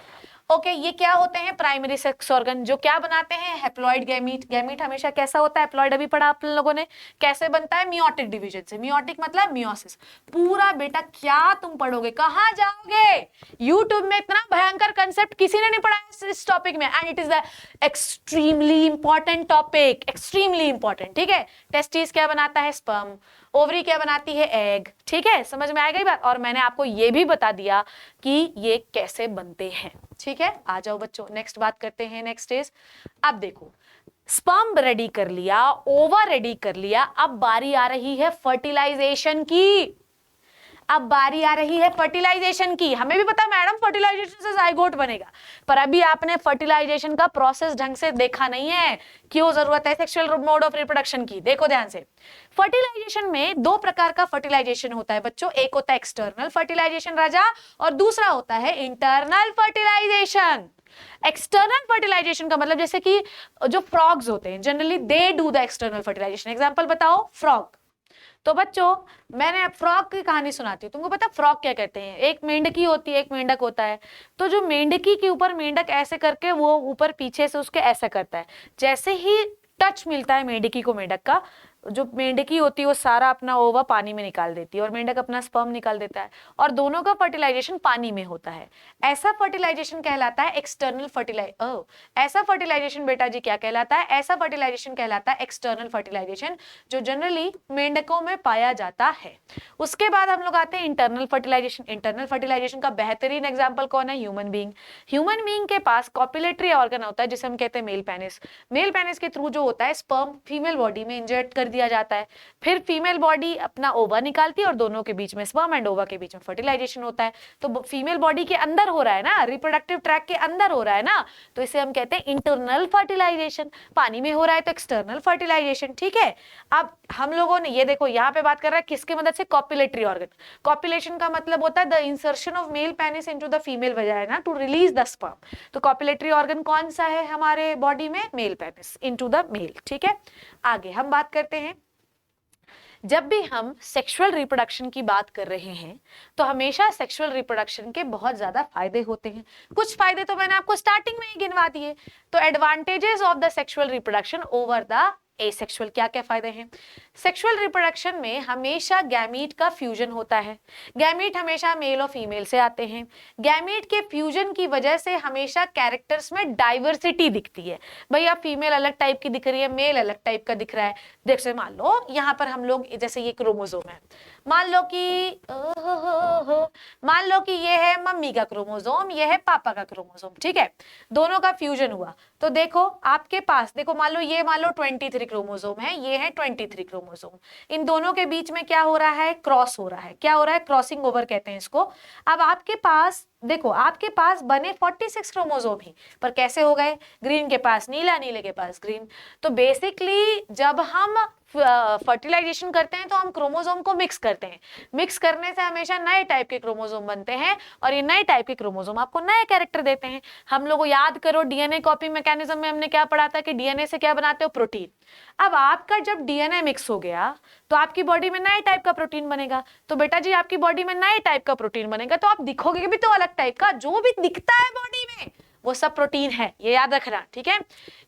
ओके, ये क्या होते हैं? प्राइमरी सेक्स ऑर्गन, जो क्या बनाते हैं? Haploid gamete. गैमीट हमेशा कैसा होता है? हैप्लॉइड, अभी पढ़ा आप लोगों ने कैसे बनता है? मियोटिक डिवीजन से। मियोटिक मतलब मियोसिस। पूरा बेटा क्या तुम पढ़ोगे? कहां जाओगे? यूट्यूब में इतना भयंकर कंसेप्ट किसी ने नहीं पढ़ा इस टॉपिक में, and it is the extremely important topic, extremely important, ठीक है। टेस्टिस क्या बनाता है? स्पर्म। ओवरी क्या बनाती है? एग, ठीक है। समझ में आ गई बात? और मैंने आपको ये भी बता दिया कि ये कैसे बनते हैं, ठीक है। आ जाओ बच्चों, नेक्स्ट बात करते हैं। नेक्स्ट इज, अब देखो, स्पर्म रेडी कर लिया, ओवर रेडी कर लिया, अब बारी आ रही है फर्टिलाइजेशन की। अब बारी आ रही है फर्टिलाइजेशन की। हमें भी पता मैडम फर्टिलाइजेशन से जाइगोट बनेगा, पर अभी आपने फर्टिलाइजेशन का प्रोसेस ढंग से देखा नहीं है। क्यों जरूरत है सेक्सुअल मोड ऑफ रिप्रोडक्शन की? देखो ध्यान से। फर्टिलाइजेशन में दो प्रकार का फर्टिलाइजेशन होता है बच्चों। एक होता है एक्सटर्नल फर्टिलाइजेशन राजा, और दूसरा होता है इंटरनल फर्टिलाइजेशन। एक्सटर्नल फर्टिलाइजेशन का मतलब जैसे कि जो फ्रॉग्स होते हैं generally they do the external fertilisation. Example बताओ, फ्रॉग। तो बच्चों मैंने फ्रॉग की कहानी सुनाती हूँ, तुमको पता फ्रॉग क्या कहते हैं? एक मेंढकी होती है, एक मेंढक होता है। तो जो मेंढकी के ऊपर मेंढक ऐसे करके वो ऊपर पीछे से उसके ऐसा करता है, जैसे ही टच मिलता है मेंढकी को मेंढक का, जो मेंढकी होती है वो सारा अपना ओवा पानी में निकाल देती है और मेंढक अपना स्पर्म निकाल देता है, और दोनों का फर्टिलाइजेशन पानी में होता है। ऐसा फर्टिलाइजेशन कहलाता है एक्सटर्नल ऐसा फर्टिलाइजेशन बेटा जी क्या कहलाता है? ऐसा फर्टिलाइजेशन कहलाता है एक्सटर्नल फर्टिलाइजेशन, जो जनरली मेंढकों में पाया जाता है। उसके बाद हम लोग आते हैं इंटरनल फर्टिलाइजेशन। इंटरनल फर्टिलाइजेशन का बेहतरीन एग्जाम्पल कौन है? Human being. ह्यूमन बीइंग के पास कॉपुलेटरी ऑर्गन होता है जिसे हम कहते हैं मेल पेनिस। मेल पेनिस के थ्रू जो होता है स्पर्म फीमेल बॉडी में इंजेक्ट कर दिया जाता है, फिर फीमेल बॉडी अपना ओवा निकालती है और दोनों के बीच में, स्पर्म एंड ओवा के बीच में फर्टिलाइजेशन होता है। तो फीमेल बॉडी के अंदर हो रहा है ना, रिप्रोडक्टिव ट्रैक के अंदर हो रहा है ना, तो इसे हम कहते हैं इंटरनल फर्टिलाइजेशन। पानी में हो रहा है तो एक्सटर्नल फर्टिलाइजेशन, ठीक है। अब हम लोगों ने ये देखो यहाँ पे बात कर रहा है किसकी मदद से? Copulatory organ. कॉपुलेशन का मतलब होता है the insertion of male penis into the female vagina to release the sperm. तो कॉपुलेटरी ऑर्गन कौन सा है हमारे बॉडी में? Male penis into the male, ठीक है। आगे हम बात करते हैं, जब भी हम सेक्सुअल रिप्रोडक्शन की बात कर रहे हैं तो हमेशा सेक्सुअल रिप्रोडक्शन के बहुत ज्यादा फायदे होते हैं। कुछ फायदे तो मैंने आपको स्टार्टिंग में ही गिनवा दिए। तो advantages of the sexual reproduction over the asexual, क्या क्या फायदे हैं? सेक्सुअल रिप्रोडक्शन में हमेशा गैमीट का फ्यूजन होता है। गैमीट हमेशा मेल और फीमेल से आते हैं। गैमीट के फ्यूजन की वजह से हमेशा कैरेक्टर्स में डाइवर्सिटी दिखती है। भैया फीमेल अलग टाइप की दिख रही है, मेल अलग टाइप का दिख रहा है। जैसे मान लो यहाँ पर हम लोग, जैसे ये क्रोमोसोम है, मान लो कि ये है मम्मी का क्रोमोसोम, ये है पापा का क्रोमोसोम, ठीक है। दोनों का फ्यूजन हुआ तो देखो आपके पास, देखो मान लो 23 क्रोमोसोम है, ये है 23 क्रोमोसोम। इन दोनों के बीच में क्या हो रहा है? क्रॉस हो रहा है। क्या हो रहा है? क्रॉसिंग ओवर कहते हैं इसको। अब आपके पास देखो, आपके पास बने 46 क्रोमोसोम ही, पर कैसे हो गए? ग्रीन के पास नीला, नीले के पास ग्रीन। तो बेसिकली जब हम फर्टिलाइजेशन करते हैं तो हम क्रोमोसोम को मिक्स करते हैं। मिक्स करने से हमेशा नए टाइप के क्रोमोसोम बनते हैं और ये नए टाइप के क्रोमोसोम आपको नए कैरेक्टर देते हैं। हम लोग याद करो डीएनए कॉपी मैकेनिज्म में हमने क्या पढ़ा था कि डीएनए से क्या बनाते हो? प्रोटीन। अब आपका जब डीएनए मिक्स हो गया तो आपकी बॉडी में नए टाइप का प्रोटीन बनेगा। तो बेटा जी आपकी बॉडी में नए टाइप का प्रोटीन बनेगा तो आप दिखोगे भी तो अलग टाइप का। जो भी दिखता है बॉडी में वो सब प्रोटीन है, ये याद रखना, ठीक है।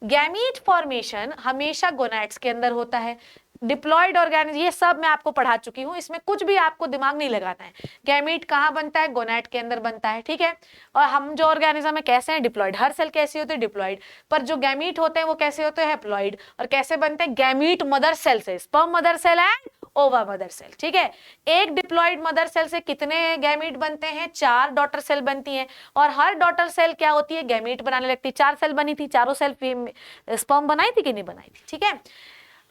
गैमीट फॉर्मेशन हमेशा गोनैड्स के अंदर होता है। डिप्लॉयड ऑर्गेनिज्म, ये सब मैं आपको पढ़ा चुकी हूं, इसमें कुछ भी आपको दिमाग नहीं लगाना है। गैमीट कहां बनता है? गोनैड के अंदर बनता है, ठीक है। और हम जो ऑर्गेनिज्म है कैसे हैं? डिप्लॉयड। हर सेल कैसी होती है? डिप्लॉयड। पर जो गैमीट होते हैं वो कैसे होते हैं? हैप्लॉयड। और कैसे बनते हैं? गैमीट मदर सेल से, स्पर्म मदर सेल एंड ओवा मदर सेल, ठीक है। एक डिप्लॉयड मदर सेल से कितने गैमीट बनते हैं? 4 डॉटर सेल बनती हैं, और हर डॉटर सेल क्या होती है? गैमीट बनाने लगती है। 4 सेल बनी थी, चारों सेल स्पर्म बनाई थी कि नहीं बनाई थी, ठीक है।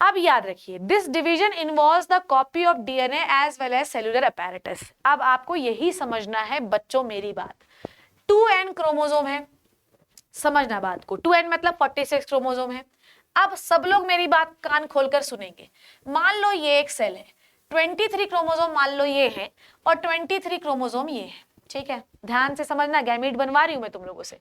अब याद रखिए, this division involves the copy of DNA as well as cellular apparatus. अब आपको यही समझना है बच्चों, मेरी बात, 2n क्रोमोसोम है, समझना बात को। 2n मतलब 46 क्रोमोसोम है। अब सब लोग मेरी बात कान खोलकर सुनेंगे। मान लो ये एक सेल है, 23 क्रोमोसोम मान लो ये है और 23 क्रोमोसोम ये है। ठीक है, ध्यान से समझना, गैमीट बनवा रही हूं मैं तुम लोगों से।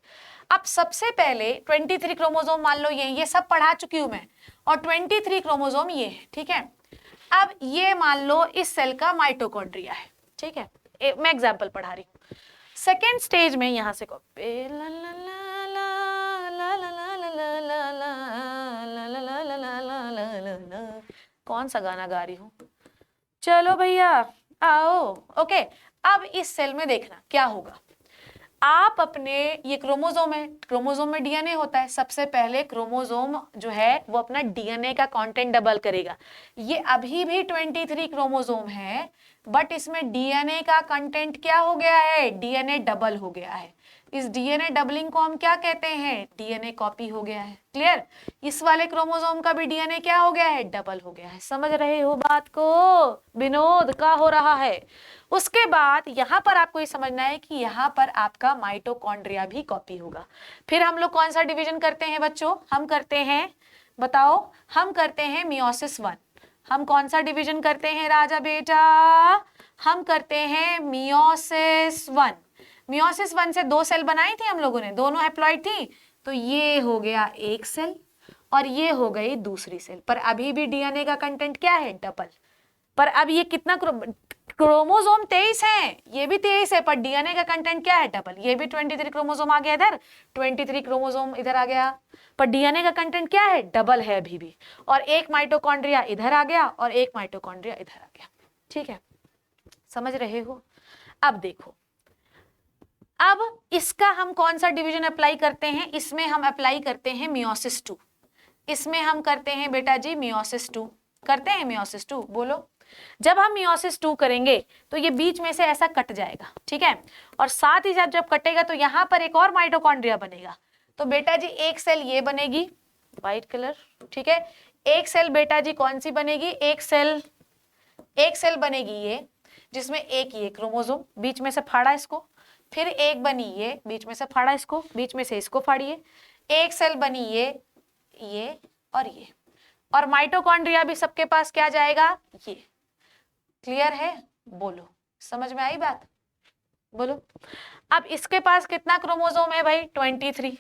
अब सबसे पहले 23 क्रोमोसोम मान लो ये सब पढ़ा चुकी हूं मैं, और 23 क्रोमोसोम ये है, ठीक है। अब ये मान लो इस सेल का माइटोकॉन्ड्रिया है, ठीक है, मैं एग्जाम्पल पढ़ा रही हूँ। सेकेंड स्टेज में यहां से कौन सा गाना गा रही हूँ, चलो भैया आओ, ओके। अब इस सेल में देखना क्या होगा, आप अपने, ये क्रोमोसोम है, क्रोमोसोम में डीएनए होता है, सबसे पहले क्रोमोसोम जो है वो अपना डीएनए का कंटेंट डबल करेगा। ये अभी भी 23 क्रोमोसोम है, बट इसमें डीएनए का कंटेंट क्या हो गया है, डीएनए डबल हो गया है। इस डीएनए डबलिंग को हम क्या कहते हैं, डीएनए कॉपी हो गया है। क्लियर, इस वाले क्रोमोसोम का भी डीएनए क्या हो गया है, डबल हो गया है। समझ रहे हो बात को, विनोद का हो रहा है। उसके बाद यहां पर आपको ये समझना है कि यहां पर आपका माइटोकॉन्ड्रिया भी कॉपी होगा। फिर हम लोग कौन सा डिवीजन करते हैं बच्चों, हम करते हैं, बताओ, हम करते हैं मियोसिस 1। हम कौन सा डिवीजन करते हैं राजा बेटा, हम करते हैं मियोसिस 1। मियोसिस 1 से 2 सेल बनाई थी हम लोगों ने, दोनों हैप्लॉइड थी, तो ये हो गया एक सेल और ये हो गई दूसरी सेल, पर अभी भी डीएनए का कंटेंट क्या है, डबल। पर अब ये कितना क्रोमोसोम 23 है, ये भी 23 है, पर डीएनए का कंटेंट क्या है, डबल। ये भी 23 क्रोमोसोम आ गया इधर, 23 क्रोमोसोम इधर आ गया, पर डीएनए का कंटेंट क्या है, डबल है अभी भी। और एक माइटोकॉन्ड्रिया इधर आ गया और एक माइटोकॉन्ड्रिया इधर आ गया, ठीक है, समझ रहे हो। अब देखो, अब इसका हम कौन सा डिवीजन अप्लाई करते हैं, इसमें हम अप्लाई करते हैं मियोसिस 2। इसमें हम करते हैं बेटा जी मियोसिस 2, करते हैं मियोसिस 2, बोलो। जब हम मियोसिस 2 करेंगे तो ये बीच में से ऐसा कट जाएगा, ठीक है, और साथ ही साथ जब कटेगा तो यहां पर एक और माइटोकॉन्ड्रिया बनेगा। तो बेटा जी एक सेल ये बनेगी, व्हाइट कलर, ठीक है। एक सेल बेटा जी कौन सी बनेगी, एक सेल बनेगी ये, जिसमें एक ये क्रोमोसोम, बीच में से फाड़ा इसको, फिर एक बनी ये, बीच में से फाड़ा इसको, बीच में से इसको फाड़िए, एक सेल बनी ये और माइटोकॉन्ड्रिया भी सबके पास क्या जाएगा, ये। क्लियर है, बोलो, समझ में आई बात, बोलो। अब इसके पास कितना क्रोमोसोम है भाई, 23।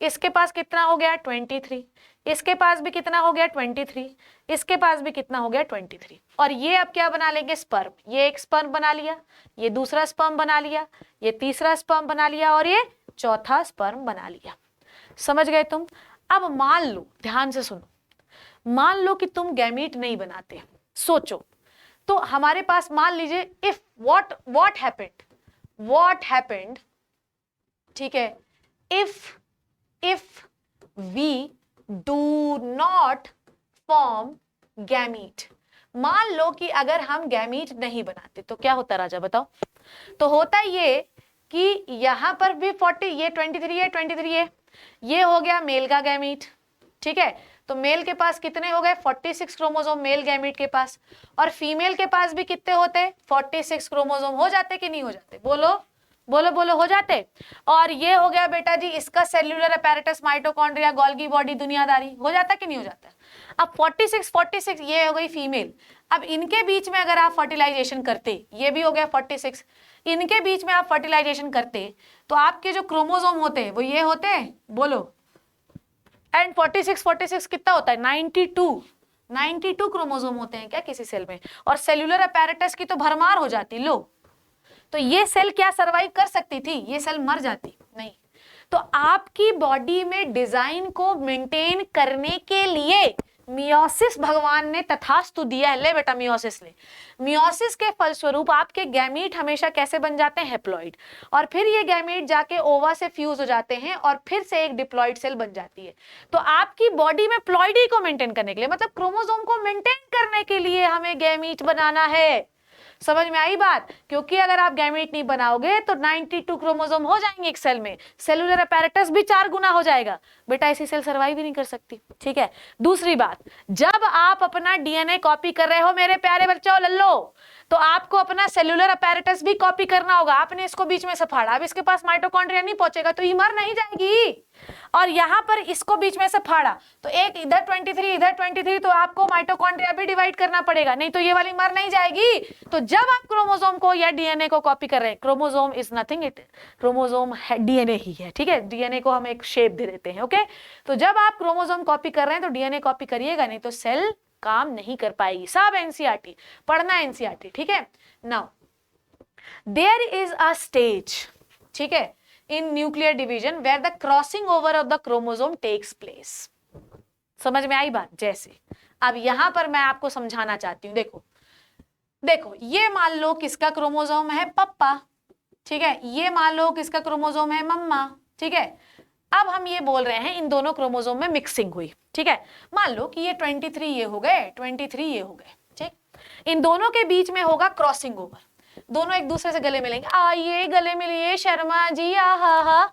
इसके पास कितना हो गया, 23। इसके पास भी कितना हो गया, 23। इसके पास भी कितना हो गया, 23। और ये अब क्या बना लेंगे, स्पर्म। ये एक स्पर्म बना लिया, ये दूसरा स्पर्म बना लिया, ये तीसरा स्पर्म बना लिया और ये चौथा स्पर्म बना लिया। समझ गए तुम। अब मान लो, ध्यान से सुनो, मान लो कि तुम गैमीट नहीं बनाते, सोचो, तो हमारे पास मान लीजिए इफ व्हाट हैपेंड, ठीक है, if we do not form gamete. मान लो कि अगर हम गैमीट नहीं बनाते तो क्या होता राजा, बताओ। तो होता ये कि यहां पर भी 40, ये 23 है, 23 है, ये हो गया मेल का गैमीट, ठीक है। तो मेल के पास कितने हो गए, 46 क्रोमोसोम मेल गैमीट के पास, और फीमेल के पास भी कितने होते, 46 क्रोमोसोम। हो जाते कि नहीं हो जाते, बोलो बोलो बोलो, हो जाते। और ये हो गया बेटा जी इसका cellular apparatus, mitochondria, Golgi body, दुनियादारी। हो जाता कि नहीं हो जाता। अब 46 ये हो गई फीमेल। अब इनके बीच में अगर आप फर्टिलाइजेशन करते, ये भी हो गया 46, इनके बीच में आप फर्टिलाइजेशन करते तो आपके जो क्रोमोसोम होते वो ये होते, बोलो। एंड 46 कितना होता है, 92 क्रोमोसोम होते हैं क्या किसी सेल में, और सेल्यूलर अपैरेटस की तो भरमार हो जाती। लो, तो ये सेल क्या सरवाइव कर सकती थी, ये सेल मर जाती नहीं। तो आपकी बॉडी में डिजाइन को मेंटेन करने के लिए मियोसिस भगवान ने तथास्तु दिया है। ले बेटा मियोसिस ले। मियोसिस के फलस्वरूप आपके गैमीट हमेशा कैसे बन जाते हैं, हैप्लॉइड, और फिर ये गैमीट जाके ओवा से फ्यूज हो जाते हैं और फिर से एक डिप्लॉइड सेल बन जाती है। तो आपकी बॉडी में प्लॉइडी को मेंटेन करने के लिए, मतलब क्रोमोसोम को मेंटेन करने के लिए हमें गैमीट बनाना है। समझ में आई बात। क्योंकि अगर आप गैमीट नहीं बनाओगे तो 92 क्रोमोसोम हो जाएंगे एक सेल में, सेलुलर अपैरेटस भी 4 गुना हो जाएगा। बेटा ऐसी सेल सर्वाइव ही नहीं कर सकती। ठीक है। दूसरी बात, जब आप अपना डीएनए कॉपी कर रहे हो मेरे प्यारे बच्चों लल्लो, तो आपको अपना सेल्यूलर अपैरेटस भी कॉपी करना होगा। आपने इसको बीच में से फाड़ा, अब इसके पास माइटोकॉन्ड्रिया नहीं पहुंचेगा तो ये मर नहीं जाएगी। और यहां पर इसको बीच में से फाड़ा तो एक इधर 23 इधर 23, तो आपको माइटोकॉन्ड्रिया भी डिवाइड करना पड़ेगा, नहीं तो ये वाली मर नहीं जाएगी। तो जब आप क्रोमोसोम को या डीएनए को कॉपी कर रहे हैं, chromosome is nothing, it chromosome DNA ही है, ठीक है। डीएनए को हम एक शेप दे देते हैं, ओके। तो जब आप क्रोमोसोम कॉपी कर रहे हैं तो डीएनए कॉपी करिएगा, नहीं तो सेल काम नहीं कर पाएगी। सब एनसीईआरटी पढ़ना, एनसीईआरटी, ठीक है। Now there is a stage, ठीक है, in nuclear division where the crossing over of the chromosome takes place. समझ में आई बात? जैसे अब यहां पर मैं आपको समझाना चाहती हूं, देखो देखो, ये मान लो किसका क्रोमोसोम है? पप्पा, ठीक है। ये मान लो किसका क्रोमोसोम है? मम्मा, ठीक है। अब हम ये बोल रहे हैं इन दोनों क्रोमोसोम में मिक्सिंग हुई, ठीक है। मान लो कि ये 23 ये हो गए, 23 ये हो गए, ठीक। इन दोनों के बीच में होगा क्रॉसिंग ओवर, दोनों एक दूसरे से गले मिलेंगे, आइए गले मिलिए शर्मा जी, आहा।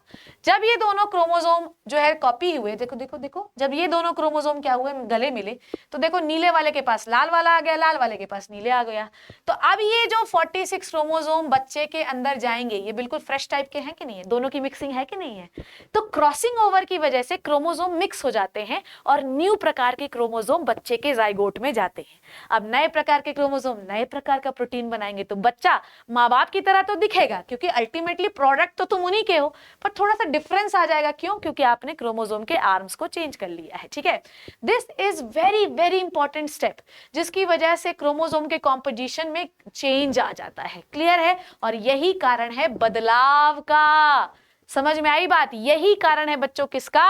जब ये दोनों क्रोमोसोम जो है कॉपी हुए, देखो देखो देखो, जब ये दोनों क्रोमोसोम क्या हुए? गले मिले, तो देखो नीले वाले के पास लाल वाला आ गया, लाल वाले के पास नीले आ गया। तो अब ये जो 46 क्रोमोसोम बच्चे के अंदर जाएंगे, ये बिल्कुल फ्रेश टाइप के हैं कि नहीं है? दोनों की मिक्सिंग है कि नहीं है? तो क्रॉसिंग ओवर की वजह से क्रोमोसोम मिक्स हो जाते हैं और न्यू प्रकार के क्रोमोसोम बच्चे के जाइगोट में जाते हैं। अब नए प्रकार के क्रोमोसोम नए प्रकार का प्रोटीन बनाएंगे, तो बच्चा माँ बाप की तरह तो दिखेगा, क्योंकि अल्टीमेटली प्रोडक्ट तो तुम उन्हीं के हो, पर थोड़ा सा डिफरेंस आ जाएगा। क्यों? क्योंकि आपने क्रोमोसोम के आर्म्स को चेंज कर लिया है, ठीक है। This is very very important step, जिसकी वजह से क्रोमोसोम के कॉम्पोजिशन में चेंज आ जाता है। क्लियर है? और यही कारण है बदलाव का। समझ में आई बात? यही कारण है बच्चों किसका?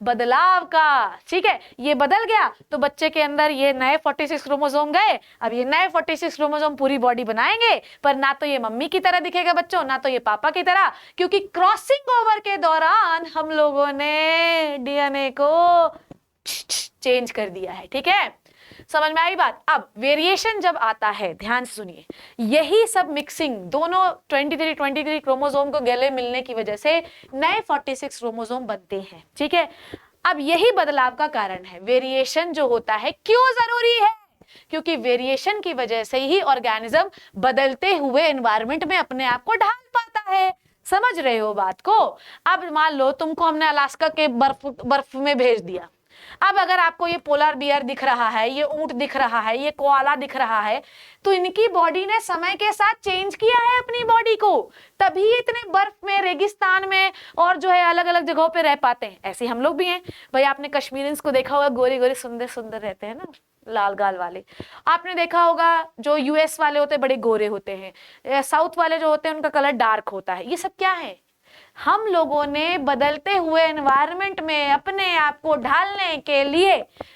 बदलाव का, ठीक है। ये बदल गया तो बच्चे के अंदर ये नए 46 क्रोमोसोम गए। अब ये नए 46 क्रोमोसोम पूरी बॉडी बनाएंगे, पर ना तो ये मम्मी की तरह दिखेगा बच्चों, ना तो ये पापा की तरह, क्योंकि क्रॉसिंग ओवर के दौरान हम लोगों ने डीएनए को चेंज कर दिया है, ठीक है। समझ में आई बात? अब वेरिएशन जब आता है, ध्यान से सुनिए, यही सब मिक्सिंग दोनों 23 क्रोमोसोम को गले मिलने की वजह से नए 46 क्रोमोसोम बनते हैं, ठीक है। अब यही बदलाव का कारण है। वेरिएशन जो होता है क्यों जरूरी है? क्योंकि वेरिएशन की वजह से ही ऑर्गेनिज्म बदलते हुए एनवायरनमेंट में अपने आप को ढाल पाता है। समझ रहे हो बात को? अब मान लो तुमको हमने अलास्का के बर्फ में भेज दिया। अब अगर आपको ये पोलर बियर दिख रहा है, ये ऊंट दिख रहा है, ये कोआला दिख रहा है, तो इनकी बॉडी ने समय के साथ चेंज किया है अपनी बॉडी को, तभी इतने बर्फ में, रेगिस्तान में और जो है अलग अलग जगहों पे रह पाते हैं। ऐसे हम लोग भी हैं भाई। आपने कश्मीरियंस को देखा होगा, गोरे गोरे सुंदर सुंदर रहते हैं ना, लाल गाल वाले। आपने देखा होगा जो यूएस वाले होते हैं बड़े गोरे होते हैं, साउथ वाले जो होते हैं उनका कलर डार्क होता है। ये सब क्या है? हम लोगों ने बदलते हुए एनवायरनमेंट में अपने आप को ढालने के लिए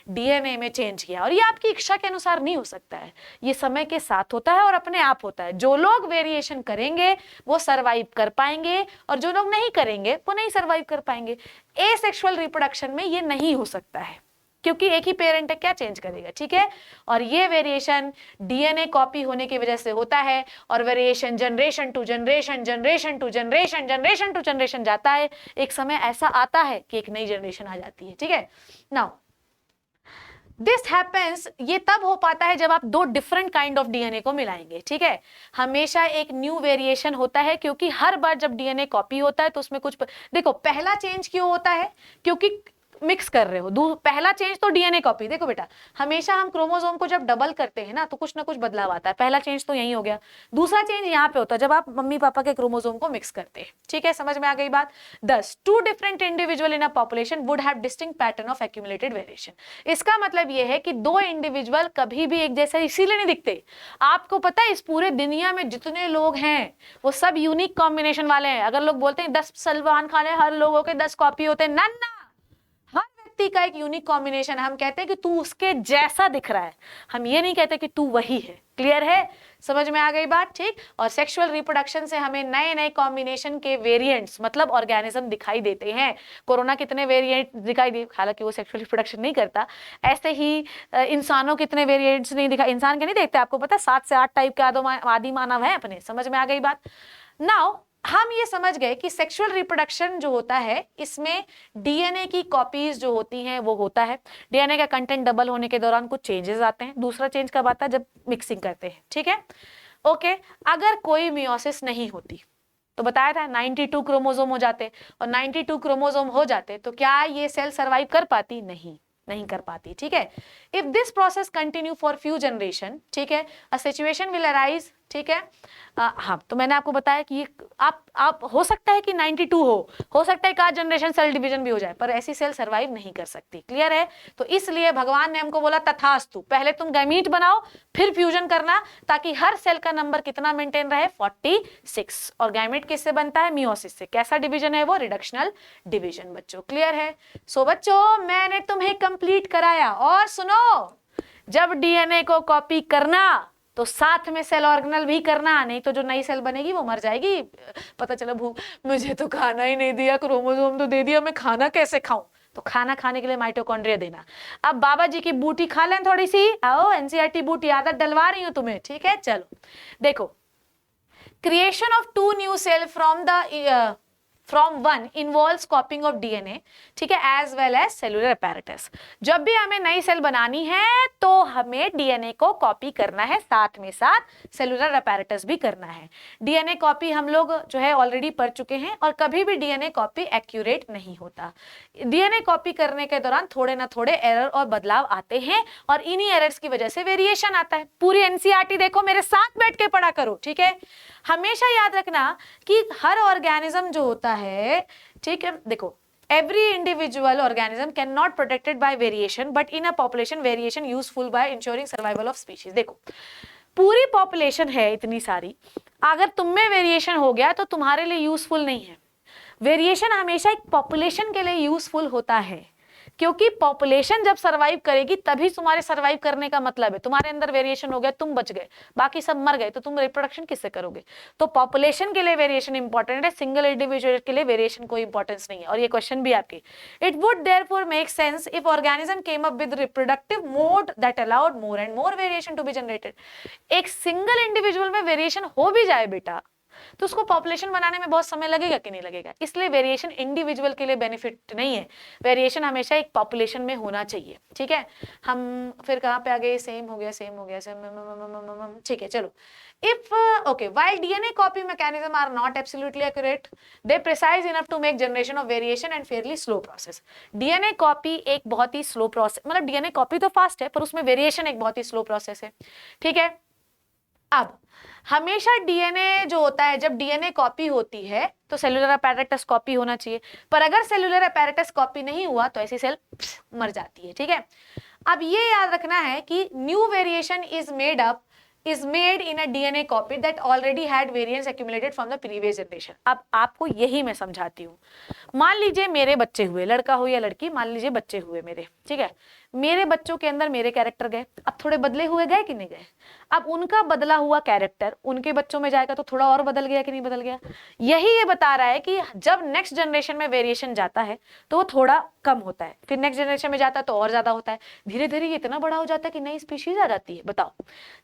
डीएनए में चेंज किया, और ये आपकी इच्छा के अनुसार नहीं हो सकता है, ये समय के साथ होता है और अपने आप होता है। जो लोग वेरिएशन करेंगे वो सरवाइव कर पाएंगे, और जो लोग नहीं करेंगे वो नहीं सरवाइव कर पाएंगे। एसेक्सुअल रिप्रोडक्शन में ये नहीं हो सकता है, क्योंकि एक ही पेरेंट है, क्या चेंज करेगा, ठीक है। और ये वेरिएशन डीएनए कॉपी होने की वजह से होता है, और variation generation to generation, generation to generation, generation to generation जाता है। एक समय ऐसा आता है कि एक नई जनरेशन आ जाती है, ठीक है। नाउ दिस हैपेंस, ये तब हो पाता है जब आप दो डिफरेंट काइंड ऑफ डीएनए को मिलाएंगे, ठीक है। हमेशा एक न्यू वेरिएशन होता है, क्योंकि हर बार जब डीएनए कॉपी होता है तो उसमें कुछ देखो, पहला चेंज क्यों होता है? क्योंकि मिक्स कर रहे हो। पहला चेंज तो डीएनए कॉपी। देखो बेटा, हमेशा हम क्रोमोसोम को जब डबल करते हैं ना, तो कुछ ना कुछ बदलाव आता है। पहला चेंज तो यही हो गया। दूसरा चेंज यहाँ पे होता है जब आप मम्मी पापा के क्रोमोसोम को मिक्स करते हैं, ठीक है। समझ में आ गई बात? 10 two different individual in a population would have distinct pattern of accumulated variation. इसका मतलब यह है कि दो इंडिविजुअल कभी भी एक जैसे इसीलिए नहीं दिखते। आपको पता है इस पूरे दुनिया में जितने लोग हैं वो सब यूनिक कॉम्बिनेशन वाले हैं। अगर लोग बोलते हैं 10 सलमान खान है, हर लोगों के 10 कॉपी होते हैं, ना, का एक यूनिक कॉम्बिनेशन है। हम कहते हैं कि तू उसके जैसा दिख रहा है, हम ये नहीं कहते कि तू वही है। क्लियर है? समझ में आ गई बात? ठीक। और सेक्सुअल रिप्रोडक्शन से हमें नए नए कॉम्बिनेशन के वेरिएंट्स, मतलब ऑर्गेनिज्म दिखाई देते हैं। कोरोना कितने वेरिएंट दिखाई दिए, हालांकि वो सेक्सुअल रिप्रोडक्शन नहीं करता। ऐसे ही इंसानों कितने वेरिएंट्स नहीं दिखाई, इंसान के नहीं देखते। आपको पता 7 से 8 टाइप के आदि मानव है अपने। समझ में आ गई बात? नाउ हम ये समझ गए कि सेक्सुअल रिप्रोडक्शन जो होता है इसमें डीएनए की कॉपीज जो होती हैं वो होता है। डीएनए का कंटेंट डबल होने के दौरान कुछ चेंजेस आते हैं। दूसरा चेंज कब आता है? जब मिक्सिंग करते हैं, ठीक है। ओके, अगर कोई मियोसिस नहीं होती तो बताया था 92 क्रोमोसोम हो जाते, और 92 क्रोमोसोम हो जाते तो क्या ये सेल सरवाइव कर पाती? नहीं कर पाती। ठीक है, if this process continue for few generation, ठीक है, अ सिचुएशन विल अराइज, ठीक है। हाँ, तो मैंने आपको बताया कि आप हो सकता है कि 92 हो सकता है एक आध जनरेशन सेल डिवीजन भी हो जाए, पर ऐसी सेल सरवाइव नहीं कर सकती। क्लियर है? तो इसलिए भगवान ने हमको बोला तथास्तु, पहले तुम गैमीट बनाओ फिर फ्यूजन करना, ताकि हर सेल का नंबर कितना मेंटेन रहे? 46। और गैमीट किससे बनता है? मियोसिस से। कैसा डिवीजन है वो? रिडक्शनल डिवीजन बच्चों। क्लियर है? सो बच्चों, मैंने तुम्हें कंप्लीट कराया। और सुनो, जब डीएनए को कॉपी करना तो साथ में सेल ऑर्गेनल भी करना, नहीं तो जो नई सेल बनेगी वो मर जाएगी। पता चला भूख, मुझे तो खाना ही नहीं दिया, क्रोमोसोम तो दे दिया, मैं खाना कैसे खाऊं? तो खाना खाने के लिए माइटोकॉन्ड्रिया देना। अब बाबा जी की बूटी खा लें थोड़ी सी, आओ एनसीईआरटी बूटी आदत डलवा रही हूं तुम्हें। ठीक है, चलो देखो, creation of 2 new cell from one involves copying of DNA, ठीक है, as well as cellular apparatus. जब भी हमें नई सेल बनानी है तो हमें डीएनए को कॉपी करना है, साथ में साथ सेलुलर अपैरेटस भी करना है। डीएनए कॉपी हम लोग जो है ऑलरेडी पढ़ चुके हैं, और कभी भी डीएनए कॉपी एक्यूरेट नहीं होता। डीएनए कॉपी करने के दौरान थोड़े ना थोड़े एरर और बदलाव आते हैं, और इन्हीं एरर्स की वजह से वेरिएशन आता है। पूरी एनसीईआरटी देखो, मेरे साथ बैठ के पढ़ा करो। ठीक है, हमेशा याद रखना कि हर ऑर्गेनिज्म जो होता है, ठीक है, देखो, every individual organism cannot protected by variation, but in a population variation useful by ensuring survival of species। देखो, पूरी पॉपुलेशन है इतनी सारी, अगर तुम में वेरिएशन हो गया तो तुम्हारे लिए यूजफुल नहीं है। वेरिएशन हमेशा एक पॉपुलेशन के लिए यूजफुल होता है, क्योंकि पॉपुलेशन जब सरवाइव करेगी तभी तुम्हारे सरवाइव करने का मतलब है। तुम्हारे अंदर वेरिएशन हो गया, तुम बच गए, बाकी सब मर गए, तो तुम रिप्रोडक्शन किससे करोगे? तो पॉपुलेशन के लिए वेरिएशन इंपॉर्टेंट है, सिंगल इंडिविजुअल के लिए वेरिएशन कोई इंपॉर्टेंस नहीं है। और ये क्वेश्चन भी आपके, it would therefore make sense if organism came up with reproductive mode that allowed more and more variation to be generated. एक सिंगल इंडिविजुअल में वेरिएशन हो भी जाए बेटा, तो उसको पॉपुलेशन बनाने में बहुत समय लगेगा कि नहीं लगेगा? इसलिए वेरिएशन इंडिविजुअल के लिए बेनिफिट नहीं है, वेरिएशन हमेशा एक पॉपुलेशन में होना चाहिए। ठीक है, हम फिर कहां पे आ गए? सेम हो गया, सेम हो गया, सेम। ठीक है, चलो, if okay, while DNA copy mechanism are not absolutely accurate, they precise enough to make generation of variation and fairly slow process। DNA copy एक बहुत ही स्लो प्रोसेस, मतलब DNA copy तो फास्ट है पर उसमें वेरिएशन एक बहुत ही स्लो प्रोसेस है। ठीक है, अब हमेशा डीएनए जो होता है, जब डीएनए कॉपी होती है तो सेलुलर अपैरेटस कॉपी होना चाहिए, पर अगर सेलुलर अपैरेटस कॉपी नहीं हुआ तो ऐसी सेल मर जाती है। ठीक है, अब ये याद रखना है कि new variation is made in a DNA copy that already had variants accumulated from the previous generation। अब आपको यही मैं समझाती हूँ। मान लीजिए मेरे बच्चे हुए, लड़का हो या लड़की, मान लीजिए बच्चे हुए मेरे, ठीक है, मेरे बच्चों के अंदर मेरे कैरेक्टर गए, अब थोड़े बदले हुए गए कि नहीं गए? अब उनका बदला हुआ कैरेक्टर उनके बच्चों में जाएगा तो थोड़ा और बदल गया कि नहीं बदल गया? यही ये बता रहा है कि जब नेक्स्ट जनरेशन में वेरिएशन जाता है तो वो थोड़ा कम होता है, फिर नेक्स्ट जनरेशन में जाता है तो और ज्यादा होता है, धीरे धीरे ये इतना बड़ा हो जाता है कि नई स्पीशीज आ जाती है। बताओ,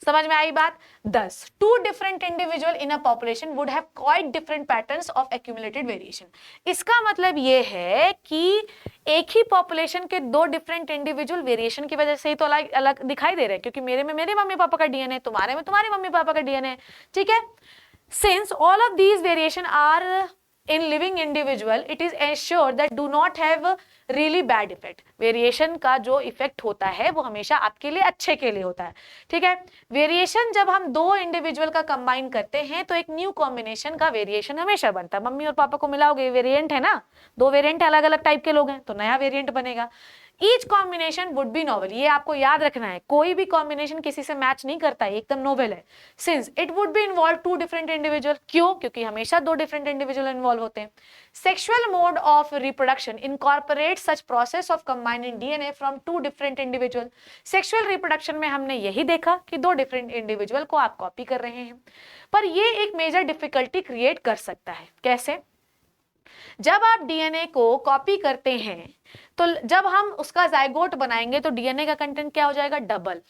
समझ में आई बात? 10 two different individual in a population would have quite different patterns of accumulated variation. इसका मतलब ये है कि एक ही पॉपुलेशन के दो डिफरेंट इंडिविजुअल वेरिएशन की वजह से ही तो अलग अलग दिखाई दे रहे हैं, क्योंकि मेरे में मेरे मम्मी पापा का डीएनए, तुम्हारे में तुम्हारे मम्मी पापा का डीएनए। ठीक है, since all of these variation are in living individual, it is ensured that do not have really bad effect। Variation का जो इफेक्ट होता है वो हमेशा आपके लिए अच्छे के लिए होता है। ठीक है, वेरिएशन जब हम दो इंडिविजुअल का कंबाइन करते हैं तो एक न्यू कॉम्बिनेशन का वेरिएशन हमेशा बनता है। मम्मी और पापा को मिलाओगे, वेरिएंट है ना, दो वेरिएंट अलग अलग टाइप के लोग हैं तो नया वेरिएंट बनेगा। Each combination would be novel, ये आपको याद रखना है, कोई भी कॉम्बिनेशन किसी से मैच नहीं करता है, एकदम नोवेल है। Since it would be involve two different individual, क्यों? क्योंकि हमेशा दो डिफरेंट इंडिविजुअल इन्वॉल्व होते हैं। Sexual mode of reproduction incorporate such process of combining DNA from two different individual. Sexual reproduction में हमने यही देखा कि दो डिफरेंट इंडिविजुअल को आप कॉपी कर रहे हैं, पर ये एक मेजर डिफिकल्टी क्रिएट कर सकता है। कैसे? जब आप डीएनए को कॉपी करते हैं तो जब हम उसका जाइगोट बनाएंगे तो डीएनए का कंटेंट क्या हो जाएगा? डबल।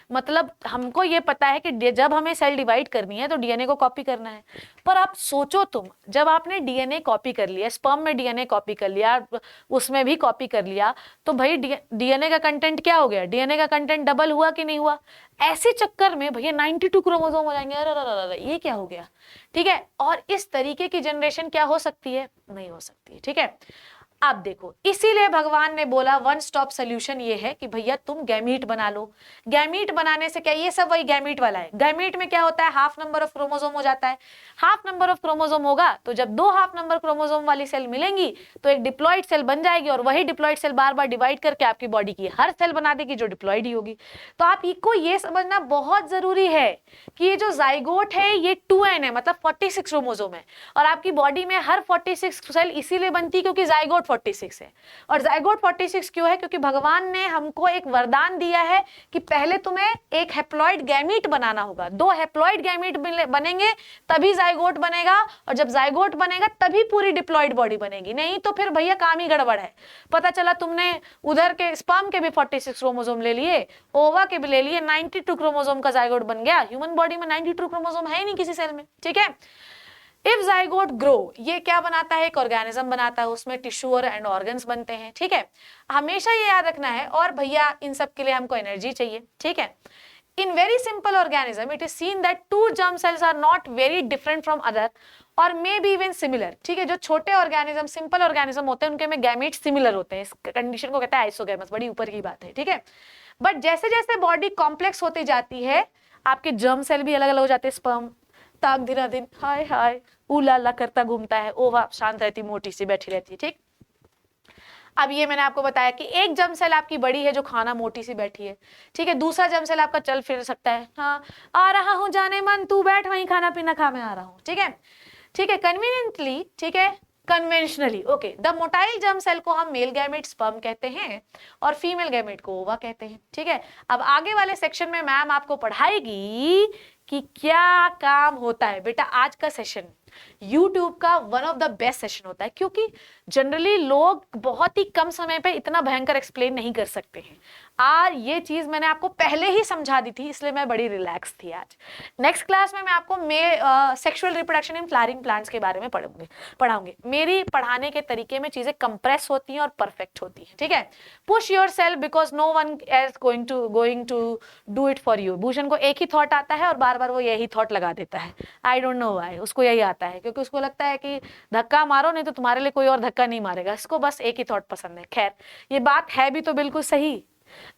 मतलब हमको ये पता है कि जब हमें सेल डिवाइड करनी है तो डीएनए को कॉपी करना है। पर आप सोचो, तुम जब आपने डीएनए कॉपी कर लिया, स्पर्म में डीएनए कॉपी कर लिया, उसमें भी कॉपी कर लिया, तो भाई डीएनए का कंटेंट क्या हो गया? डीएनए का कंटेंट डबल हुआ कि नहीं हुआ? ऐसे चक्कर में भैया 92 क्रोमोसोम हो जाएंगे। अरे ये क्या हो गया? ठीक है, और इस तरीके की जनरेशन क्या हो सकती है? नहीं हो सकती है। ठीक है, अब देखो, इसीलिए भगवान ने बोला वन स्टॉप सोल्यूशन ये है कि भैया तुम गैमीट बना लो। गैमीट बनाने से क्या, ये सब वही गैमीट वाला है। गैमीट में क्या होता है? हाफ नंबर ऑफ क्रोमोसोम हो जाता है। हाफ नंबर ऑफ क्रोमोसोम होगा तो जब दो हाफ नंबर क्रोमोसोम वाली सेल मिलेंगी तो एक डिप्लॉइड सेल बन जाएगी, और वही डिप्लॉइड सेल बार बार डिवाइड करके आपकी बॉडी की हर सेल बना देगी जो डिप्लॉइड ही होगी। तो आप इसको ये समझना बहुत जरूरी है कि ये जो जाइगोट है ये 2n है, मतलब 46 क्रोमोसोम है, और आपकी बॉडी में हर 46 सेल इसीलिए बनती है क्योंकि जाइगोट 46 है। और जाइगोट 46 क्यों है? क्योंकि भगवान ने हमको एक वरदान दिया है कि पहले तुम्हें एक हैप्लॉइड गैमीट बनाना होगा। 2 हैप्लॉइड गैमीट बनेंगे तभी जाइगोट बनेगा, और जब जाइगोट बनेगा तभी पूरी डिप्लॉइड बॉडी बनेगी, नहीं तो फिर भैया काम ही गड़बड़ है। पता चला तुमने उधर के स्पर्म के भी 46 क्रोमोसोम ले लिए, ओवा के भी ले लिए, 92 क्रोमोसोम का जाइगोट बन गया। ह्यूमन बॉडी में 92 क्रोमोसोम है ही नहीं किसी सेल में। ठीक है, इफ जाइगोट ग्रो, ये क्या बनाता है? एक ऑर्गेनिज्म बनाता है, उसमें टिश्यू और एंड ऑर्गन्स बनते हैं। ठीक है, हमेशा ये याद रखना है। और भैया इन सब के लिए हमको एनर्जी चाहिए। ठीक है, in very simple organism it is seen that 2 germ cells are not very different from other or maybe even similar। ठीक है, जो छोटे ऑर्गेनिज्म, सिंपल ऑर्गेनिज्म होते हैं उनके में गैमेट सिमिलर होते हैं। इस कंडीशन को कहता है आइसोगैमस, बड़ी ऊपर की बात है। ठीक है, बट जैसे जैसे बॉडी कॉम्प्लेक्स होती जाती है आपके जर्म सेल भी अलग अलग हो जाते हैं। स्पर्म ताक धीरा दिन हाय हाय उलाला करता घूमता है, ओवा शांत रहती, मोटी सी बैठी रहती है। ठीक, अब ये मैंने आपको बताया कि एक जर्म सेल आपकी बड़ी है जो खाना मोटी सी बैठी है। ठीक है, दूसरा जर्म सेल आपका चल फिर सकता है। हाँ, आ रहा हूं जाने मन, तू बैठ वहीं खाना पीना खा, मैं आ रहा हूं। ठीक है, ठीक है, कन्वीनियंटली, ठीक है, conventionally. Okay, the motile germ cell को हम मेल गैमेट स्पर्म कहते हैं और फीमेल गैमेट को ओवा कहते हैं। ठीक है, अब आगे वाले सेक्शन में मैम आपको पढ़ाएगी कि क्या काम होता है। बेटा आज का सेशन YouTube का one of the best session होता है, क्योंकि जनरली लोग बहुत ही कम समय पे इतना भयंकर एक्सप्लेन नहीं कर सकते हैं। और ये चीज मैंने आपको पहले ही समझा दी थी, इसलिए मैं बड़ी रिलैक्स थी आज। नेक्स्ट क्लास में मैं आपको sexual reproduction in flowering plants के बारे में पढ़ाऊंगी। मेरी पढ़ाने के तरीके में चीजें कंप्रेस होती हैं और परफेक्ट होती हैं। ठीक है, push yourself because no one is going to do it for you. Bhushan को एक ही थॉट आता है और बार बार वो यही थॉट लगा देता है। आई डोंट नो व्हाई, उसको यही आता है क्योंकि उसको लगता है कि धक्का मारो नहीं तो तुम्हारे लिए कोई और धक्का नहीं मारेगा। इसको बस एक ही थॉट पसंद है। खैर, ये बात है भी तो बिल्कुल सही।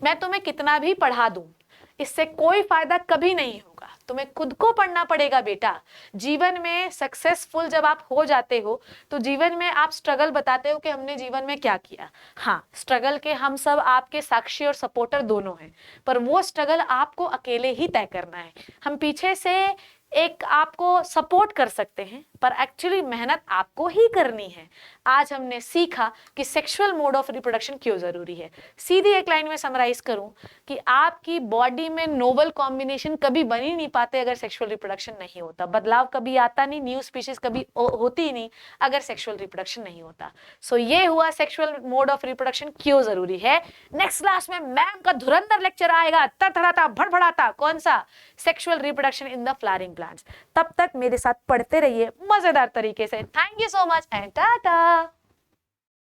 मैं तुम्हें कितना भी पढ़ा दूं, इससे कोई फायदा कभी नहीं होगा। तुम्हें खुद को पढ़ना पड़ेगा बेटा। जीवन में सक्सेसफुल जब आप हो जाते हो तो जीवन में आप स्ट्रगल बताते हो कि हमने जीवन में क्या किया। हाँ, स्ट्रगल के हम सब आपके साक्षी और सपोर्टर दोनों हैं, पर वो स्ट्रगल आपको अकेले ही तय करना है। हम पीछे से एक आपको सपोर्ट कर सकते हैं, पर एक्चुअली मेहनत आपको ही करनी है। आज हमने सीखा कि सेक्सुअल मोड ऑफ रिप्रोडक्शन क्यों जरूरी है। सीधी एक लाइन में समराइज करूं कि आपकी बॉडी में नोबल कॉम्बिनेशन कभी बन ही नहीं पाते अगर सेक्सुअल रिप्रोडक्शन नहीं होता। बदलाव कभी आता नहीं, न्यू स्पीशीज कभी होती ही नहीं अगर सेक्सुअल रिप्रोडक्शन नहीं होता। सो ये हुआ सेक्सुअल मोड ऑफ रिप्रोडक्शन क्यों जरूरी है। नेक्स्ट क्लास में मैम का धुरंधर लेक्चर आएगा, तड़तड़ाता भड़बड़ाता। कौन सा? Sexual reproduction in the flowering plants. तब तक मेरे साथ पढ़ते रहिए मजेदार तरीके से। Thank you so much and Tata.